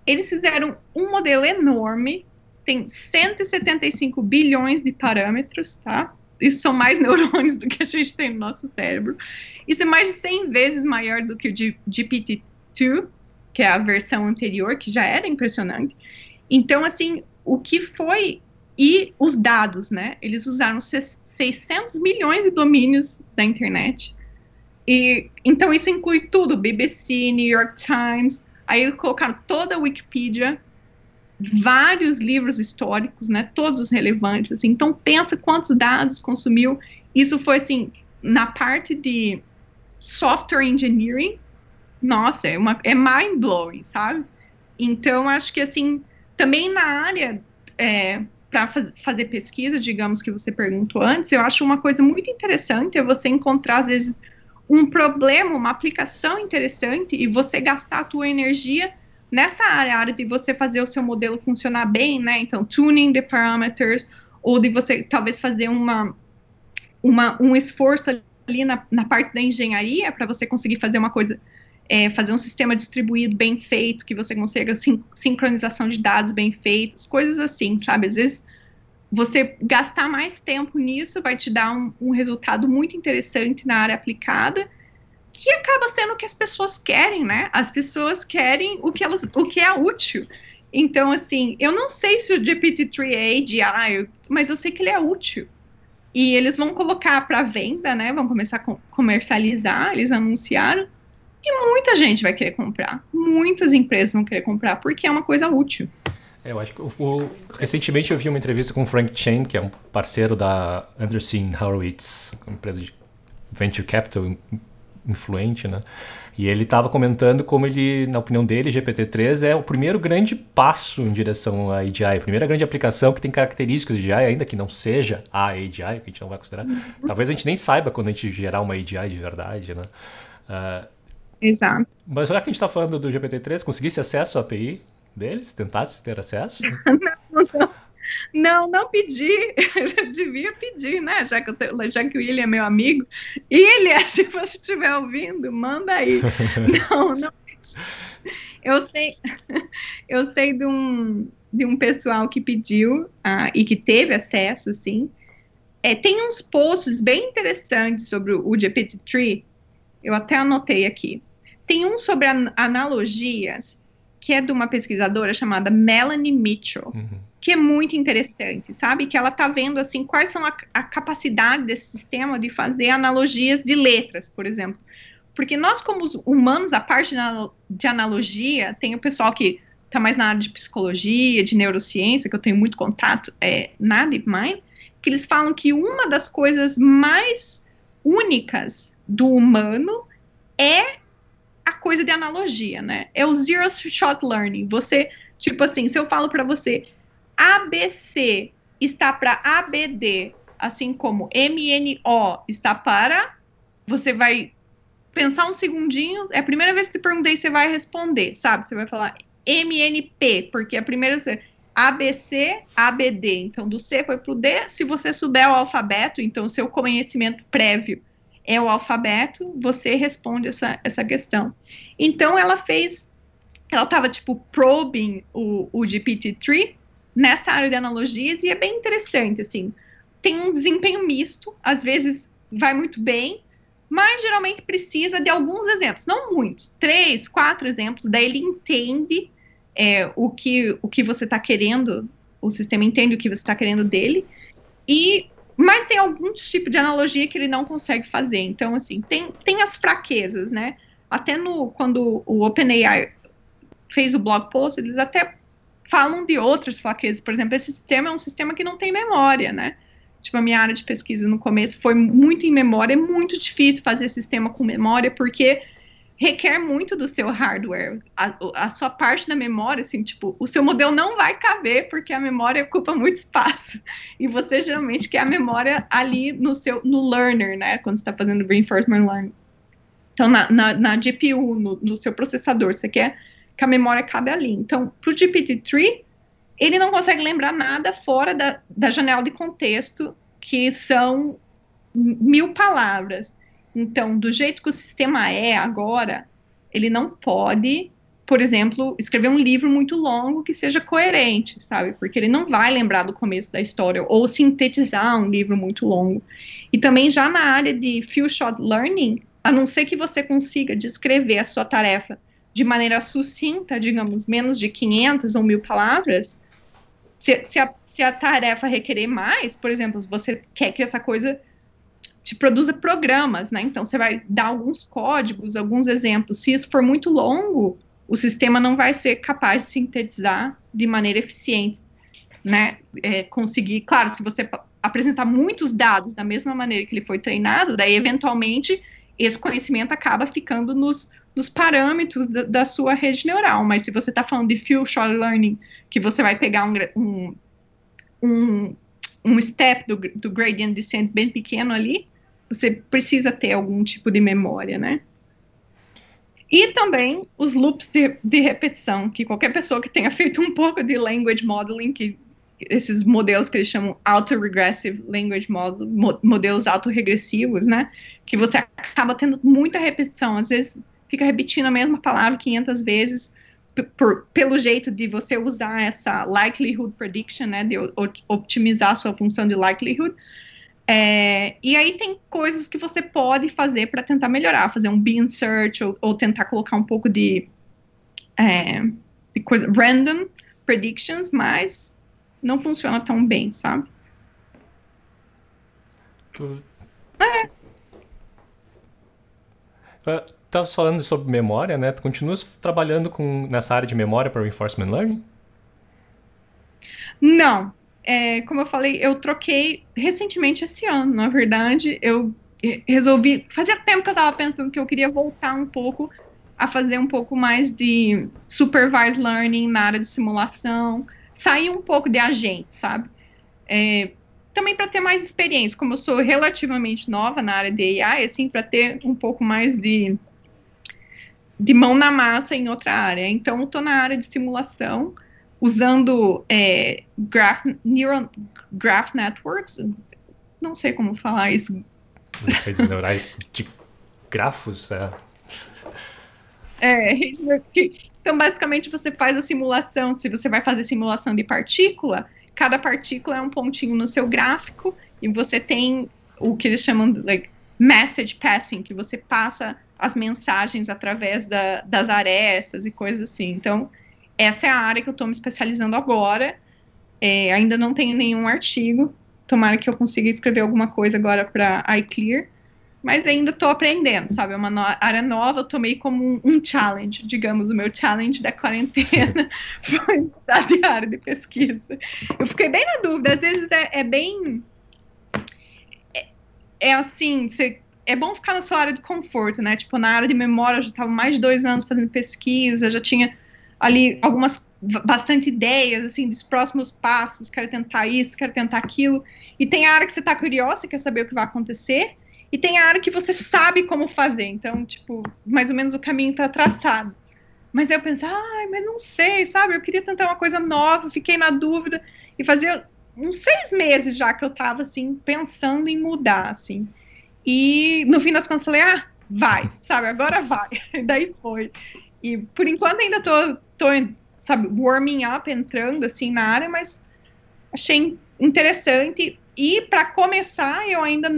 Eles fizeram um modelo enorme, tem 175 bilhões de parâmetros, tá? Isso são mais neurônios do que a gente tem no nosso cérebro. Isso é mais de 100 vezes maior do que o GPT-2, que é a versão anterior, que já era impressionante. Então, assim, o que foi... E os dados, né? Eles usaram 600 milhões de domínios da internet. Então, isso inclui tudo. BBC, New York Times. Aí eles colocaram toda a Wikipedia, vários livros históricos, né, todos os relevantes, assim. Então pensa quantos dados consumiu. Isso foi, assim, na parte de software engineering, nossa, é mind-blowing, sabe? Então, acho que, assim, também na área para fazer pesquisa, digamos, que você perguntou antes, eu acho uma coisa muito interessante é você encontrar, às vezes, um problema, uma aplicação interessante e você gastar a tua energia nessa área de você fazer o seu modelo funcionar bem, né? Então, tuning the parameters, ou de você talvez fazer um esforço ali na parte da engenharia para você conseguir fazer uma coisa, fazer um sistema distribuído bem feito, que você consiga sincronização de dados bem feitos, coisas assim, sabe? Às vezes você gastar mais tempo nisso vai te dar um resultado muito interessante na área aplicada, que acaba sendo o que as pessoas querem, né? As pessoas querem o que é útil. Então, assim, eu não sei se o GPT-3 é AGI, mas eu sei que ele é útil. E eles vão colocar para venda, né? Vão começar a comercializar, eles anunciaram, e muita gente vai querer comprar. Muitas empresas vão querer comprar, porque é uma coisa útil. Eu acho que recentemente eu vi uma entrevista com o Frank Chen, que é um parceiro da Andreessen Horowitz, uma empresa de venture capital influente, né? E ele estava comentando como ele, na opinião dele, GPT-3 é o primeiro grande passo em direção à AGI, a primeira grande aplicação que tem características de AGI, ainda que não seja a AGI, que a gente não vai considerar. Talvez a gente nem saiba quando a gente gerar uma AGI de verdade, né? Exato. Mas já que a gente está falando do GPT-3, conseguisse acesso à API deles? Tentasse ter acesso? Não pedi, eu devia pedir, né? Já que o William é meu amigo. William, se você estiver ouvindo, manda aí. Não. Eu sei de um pessoal que pediu e que teve acesso, assim. Tem uns posts bem interessantes sobre o GPT-3, eu até anotei aqui. Tem um sobre analogias, que é de uma pesquisadora chamada Melanie Mitchell, que é muito interessante, sabe? Que ela está vendo, assim, quais são a capacidade desse sistema de fazer analogias de letras, por exemplo. Porque nós, como humanos, a parte de analogia, tem o pessoal que está mais na área de psicologia, de neurociência, que eu tenho muito contato, na DeepMind, que eles falam que uma das coisas mais únicas do humano é a coisa de analogia, né? É o zero shot learning. Você, tipo assim, se eu falo para você ABC está para ABD, assim como MNO está para, você vai pensar um segundinho, é a primeira vez que te perguntei, você vai responder, sabe? Você vai falar MNP, porque a primeira ABC, ABD. Então, do C foi para o D. Se você souber o alfabeto, então, seu conhecimento prévio é o alfabeto, você responde essa questão. Então, ela estava, tipo, probing o GPT-3 nessa área de analogias, e é bem interessante, assim. Tem um desempenho misto, às vezes vai muito bem, mas geralmente precisa de alguns exemplos, não muitos, 3, 4 exemplos, daí ele entende o que você está querendo, o sistema entende o que você está querendo dele, mas tem algum tipo de analogia que ele não consegue fazer. Então, assim, tem as fraquezas, né? Até quando o OpenAI fez o blog post, eles até falam de outras fraquezas. Por exemplo, esse sistema é um sistema que não tem memória, né? Tipo, a minha área de pesquisa no começo foi muito em memória. É muito difícil fazer sistema com memória, porque requer muito do seu hardware. A sua parte da memória, assim, tipo, o seu modelo não vai caber, porque a memória ocupa muito espaço. E você geralmente quer a memória ali no learner, né? Quando você está fazendo reinforcement learning. Então, na GPU, no seu processador, você quer que a memória cabe ali. Então, para o GPT-3, ele não consegue lembrar nada fora da janela de contexto, que são 1000 palavras. Então, do jeito que o sistema é agora, ele não pode, por exemplo, escrever um livro muito longo que seja coerente, sabe? Porque ele não vai lembrar do começo da história, ou sintetizar um livro muito longo. E também já na área de few shot learning, a não ser que você consiga descrever a sua tarefa de maneira sucinta, digamos, menos de 500 ou 1000 palavras, se a tarefa requerer mais, por exemplo, se você quer que essa coisa te produza programas, né? Então, você vai dar alguns códigos, alguns exemplos. Se isso for muito longo, o sistema não vai ser capaz de sintetizar de maneira eficiente, né? Conseguir, claro, se você apresentar muitos dados da mesma maneira que ele foi treinado, daí, eventualmente, esse conhecimento acaba ficando nos parâmetros da sua rede neural. Mas se você está falando de few shot learning, que você vai pegar um step do gradient descent bem pequeno ali, você precisa ter algum tipo de memória, né? E também os loops de repetição, que qualquer pessoa que tenha feito um pouco de language modeling, esses modelos que eles chamam auto-regressive language model, modelos autorregressivos, né? Que você acaba tendo muita repetição, às vezes fica repetindo a mesma palavra 500 vezes, pelo jeito de você usar essa likelihood prediction, né, de optimizar a sua função de likelihood. E aí tem coisas que você pode fazer para tentar melhorar, fazer um bin search, ou tentar colocar um pouco de coisa random predictions, mas não funciona tão bem, sabe? Estava falando sobre memória, né? Tu continuas trabalhando nessa área de memória para Reinforcement Learning? Não. Como eu falei, eu troquei recentemente esse ano, na verdade. Eu resolvi... Fazia tempo que eu estava pensando que eu queria voltar um pouco a fazer um pouco mais de supervised learning na área de simulação, sair um pouco de agente, sabe? Também para ter mais experiência, como eu sou relativamente nova na área de AI, assim, para ter um pouco mais de mão na massa em outra área. Então, eu estou na área de simulação, usando graph networks, não sei como falar isso. Redes neurais de grafos, Então, basicamente, você faz a simulação, se você vai fazer simulação de partícula, cada partícula é um pontinho no seu gráfico, e você tem o que eles chamam de message passing, que você passa as mensagens através das arestas e coisas assim. Então, essa é a área que eu estou me especializando agora. Ainda não tenho nenhum artigo. Tomara que eu consiga escrever alguma coisa agora para iClear. Mas ainda estou aprendendo, sabe? É uma área nova, eu tomei como um challenge, digamos, o meu challenge da quarentena foi mudar de área de pesquisa. Eu fiquei bem na dúvida, às vezes assim, é bom ficar na sua área de conforto, né? Tipo, na área de memória, eu já estava mais de 2 anos fazendo pesquisa, já tinha ali bastante ideias, assim, dos próximos passos, quero tentar isso, quero tentar aquilo. E tem a área que você está curiosa, você quer saber o que vai acontecer, e tem a área que você sabe como fazer. Então, tipo, mais ou menos o caminho está traçado. Mas eu pensei, ai, mas não sei, sabe? Eu queria tentar uma coisa nova, fiquei na dúvida. E fazia uns 6 meses já que eu tava, assim, pensando em mudar, assim. E no fim das contas, falei, vai, sabe? Agora vai. E daí foi. E por enquanto ainda tô, sabe, warming up, entrando, assim, na área, mas achei interessante. E para começar, eu ainda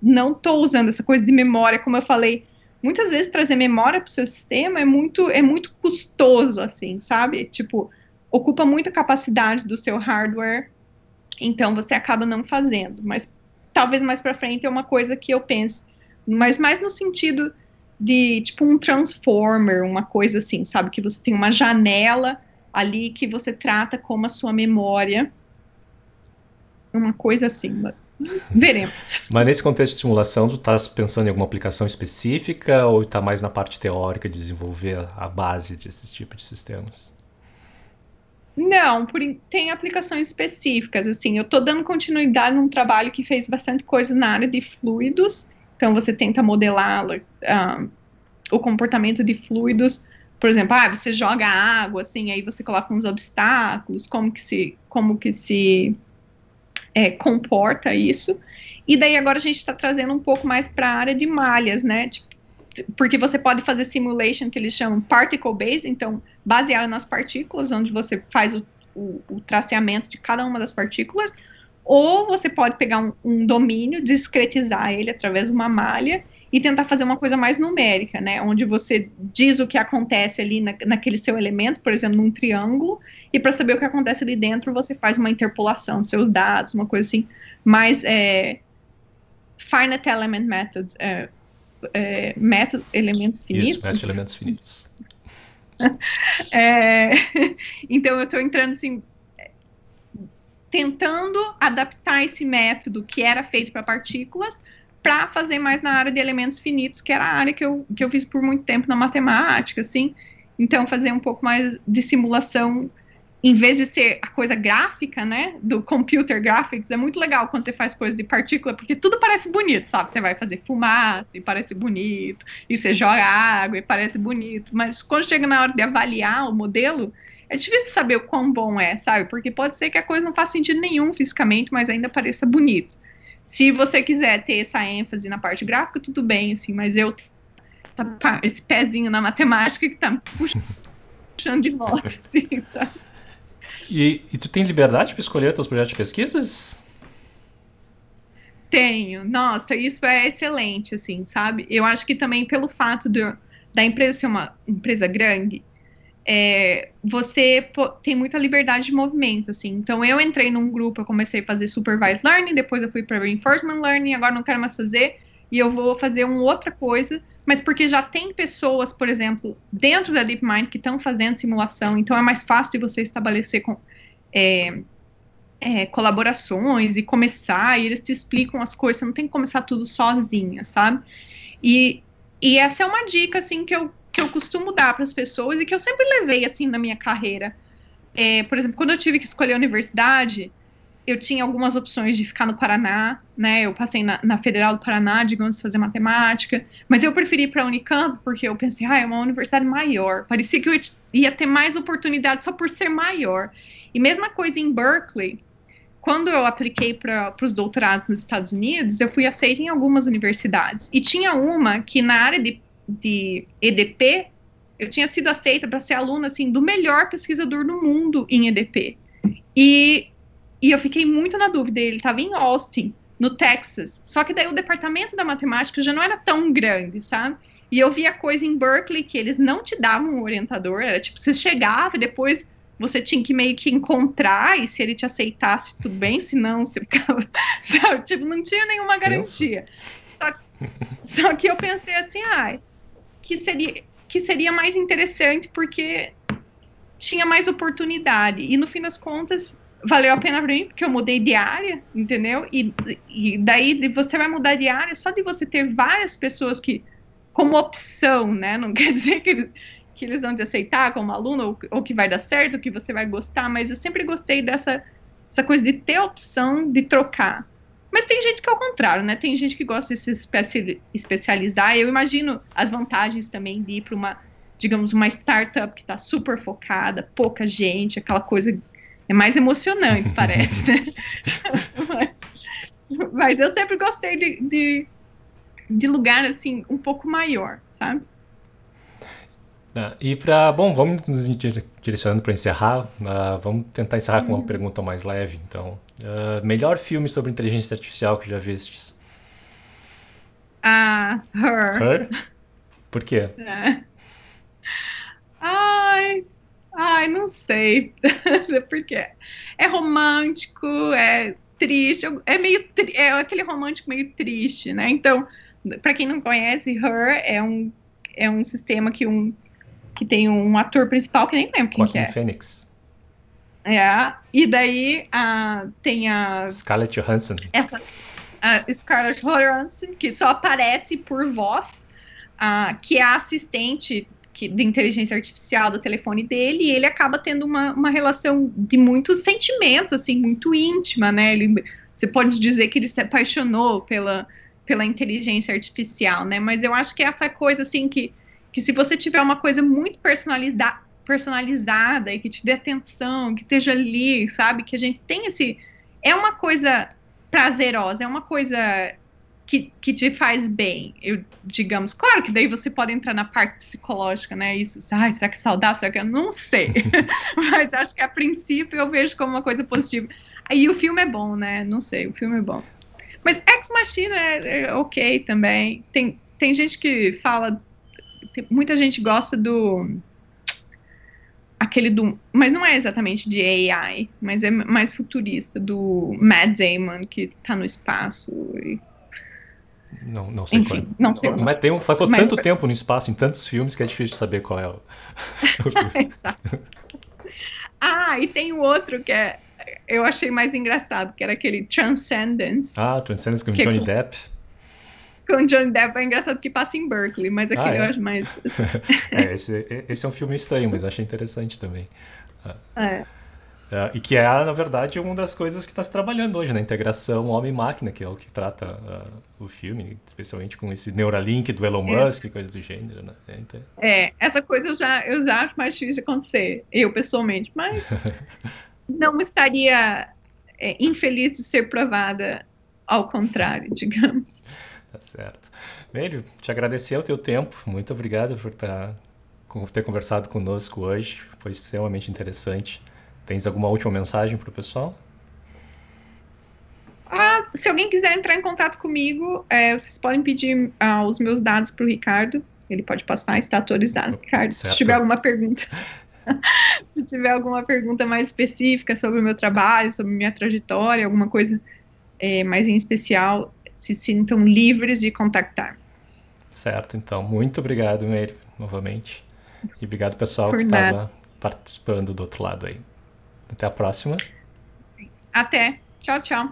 não tô usando essa coisa de memória, como eu falei. Muitas vezes trazer memória para o seu sistema é muito custoso, assim, sabe? Tipo, ocupa muita capacidade do seu hardware, então você acaba não fazendo. Mas talvez mais para frente é uma coisa que eu pense, mas mais no sentido de, tipo, um transformer, uma coisa assim, sabe? Que você tem uma janela ali que você trata como a sua memória, uma coisa assim, mas veremos. Mas nesse contexto de simulação, tu estás pensando em alguma aplicação específica ou está mais na parte teórica de desenvolver a base desses tipos de sistemas? Não, tem aplicações específicas, assim, eu estou dando continuidade num trabalho que fez bastante coisa na área de fluidos, então você tenta modelar o comportamento de fluidos, por exemplo, você joga água, assim, aí você coloca uns obstáculos, como que se comporta isso, e daí agora a gente está trazendo um pouco mais para a área de malhas, né, tipo, porque você pode fazer simulation que eles chamam particle based, então baseado nas partículas, onde você faz o traceamento de cada uma das partículas, ou você pode pegar um domínio, discretizar ele através de uma malha e tentar fazer uma coisa mais numérica, né, onde você diz o que acontece ali naquele seu elemento, por exemplo, num triângulo, e para saber o que acontece ali dentro, você faz uma interpolação dos seus dados, uma coisa assim, mais finite element methods, método elementos finitos. Isso, método de elementos finitos. Então eu estou entrando assim, tentando adaptar esse método que era feito para partículas para fazer mais na área de elementos finitos, que era a área que eu fiz por muito tempo na matemática, assim. Então fazer um pouco mais de simulação em vez de ser a coisa gráfica, né, do computer graphics, é muito legal quando você faz coisa de partícula, porque tudo parece bonito, sabe? Você vai fazer fumaça e parece bonito, e você joga água e parece bonito, mas quando chega na hora de avaliar o modelo, é difícil saber o quão bom é, sabe? Porque pode ser que a coisa não faça sentido nenhum fisicamente, mas ainda pareça bonito. Se você quiser ter essa ênfase na parte gráfica, tudo bem, assim, mas esse pezinho na matemática que tá me puxando de volta, assim, sabe? E tu tem liberdade para escolher teus projetos de pesquisas? Tenho. Nossa, isso é excelente, assim, sabe? Eu acho que também pelo fato da empresa ser uma empresa grande, você tem muita liberdade de movimento, assim. Então, eu entrei num grupo, eu comecei a fazer Supervised Learning, depois eu fui para Reinforcement Learning, agora não quero mais fazer, e eu vou fazer uma outra coisa, mas porque já tem pessoas, por exemplo, dentro da DeepMind que estão fazendo simulação, então é mais fácil de você estabelecer colaborações e começar, e eles te explicam as coisas, você não tem que começar tudo sozinha, sabe? E essa é uma dica, assim, que eu costumo dar para as pessoas e que eu sempre levei, assim, na minha carreira. Por exemplo, quando eu tive que escolher a universidade, eu tinha algumas opções de ficar no Paraná, né? Eu passei na Federal do Paraná, digamos, fazer matemática, mas eu preferi ir para a Unicamp porque eu pensei, é uma universidade maior. Parecia que eu ia ter mais oportunidade só por ser maior. E mesma coisa em Berkeley. Quando eu apliquei para os doutorados nos Estados Unidos, eu fui aceita em algumas universidades. E tinha uma que na área de EDP, eu tinha sido aceita para ser aluna, assim, do melhor pesquisador do mundo em EDP. E eu fiquei muito na dúvida. Ele estava em Austin, no Texas. Só que daí o departamento da matemática já não era tão grande, sabe? E eu via coisa em Berkeley que eles não te davam um orientador. Era tipo, você chegava e depois você tinha que meio que encontrar, e se ele te aceitasse, tudo bem, se não, você ficava, sabe? Tipo, não tinha nenhuma garantia. Só que eu pensei assim, que seria mais interessante porque tinha mais oportunidade. E no fim das contas, valeu a pena para mim, porque eu mudei de área, entendeu? E daí você vai mudar de área só de você ter várias pessoas que, como opção, né? Não quer dizer que eles vão te aceitar como aluno, ou que vai dar certo, ou que você vai gostar, mas eu sempre gostei dessa coisa de ter a opção de trocar. Mas tem gente que é o contrário, né? Tem gente que gosta de se especializar. Eu imagino as vantagens também de ir para uma digamos, uma startup que está super focada, pouca gente, aquela coisa é mais emocionante, parece, né? mas eu sempre gostei de lugar, assim, um pouco maior, sabe? E vamos nos direcionando para encerrar. Vamos tentar encerrar com uma pergunta mais leve. Então, melhor filme sobre inteligência artificial que já vistes? Her. Her? Por quê? Ai, não sei. Porque é romântico, é triste, é meio é aquele romântico meio triste, né? Então, para quem não conhece, Her é um sistema que tem um ator principal que nem lembro quem que Joaquin é. Phoenix. E daí tem a Scarlett Johansson. A Scarlett Johansson, que só aparece por voz, que é a assistente de inteligência artificial do telefone dele, e ele acaba tendo uma relação de muito sentimento, assim, muito íntima, né? Você pode dizer que ele se apaixonou pela inteligência artificial, né? Mas eu acho que é essa coisa, assim, que se você tiver uma coisa muito personalizada e que te dê atenção, que esteja ali, sabe? Que a gente tem esse... É uma coisa prazerosa, é uma coisa que te faz bem, digamos. Claro que daí você pode entrar na parte psicológica, né? Isso, será que é saudável? Será que eu não sei? Mas acho que a princípio eu vejo como uma coisa positiva. Aí o filme é bom, né? Não sei, o filme é bom. Mas Ex Machina é ok também. Tem gente que fala, muita gente gosta mas não é exatamente de AI, mas é mais futurista, do Matt Damon, que tá no espaço. Não sei. Enfim, não sei. Mas ficou tanto tempo no espaço, em tantos filmes, que é difícil de saber qual é o filme. Exato. E tem o outro que eu achei mais engraçado, que era aquele Transcendence. Transcendence com Johnny Depp. Com Johnny Depp é engraçado que passa em Berkeley, mas aquele eu acho mais... Esse é um filme estranho, mas eu achei interessante também. É. E que é, na verdade, uma das coisas que está se trabalhando hoje, na integração homem-máquina, que é o que trata o filme, especialmente com esse Neuralink do Elon Musk, coisa do gênero, né? Essa coisa eu já acho mais difícil de acontecer, eu pessoalmente, mas não estaria infeliz de ser provada ao contrário, digamos. Tá certo. Meire, te agradecer o teu tempo, muito obrigado por ter conversado conosco hoje, foi extremamente interessante. Tens alguma última mensagem para o pessoal? Se alguém quiser entrar em contato comigo, vocês podem pedir os meus dados para o Ricardo. Ele pode passar, está atualizado, Ricardo. Certo. Se tiver alguma pergunta. Se tiver alguma pergunta mais específica sobre o meu trabalho, sobre minha trajetória, alguma coisa mais em especial, se sintam livres de contactar. Certo, então. Muito obrigado, Meire, novamente. E obrigado, pessoal, que estava participando do outro lado aí. Até a próxima. Até. Tchau, tchau.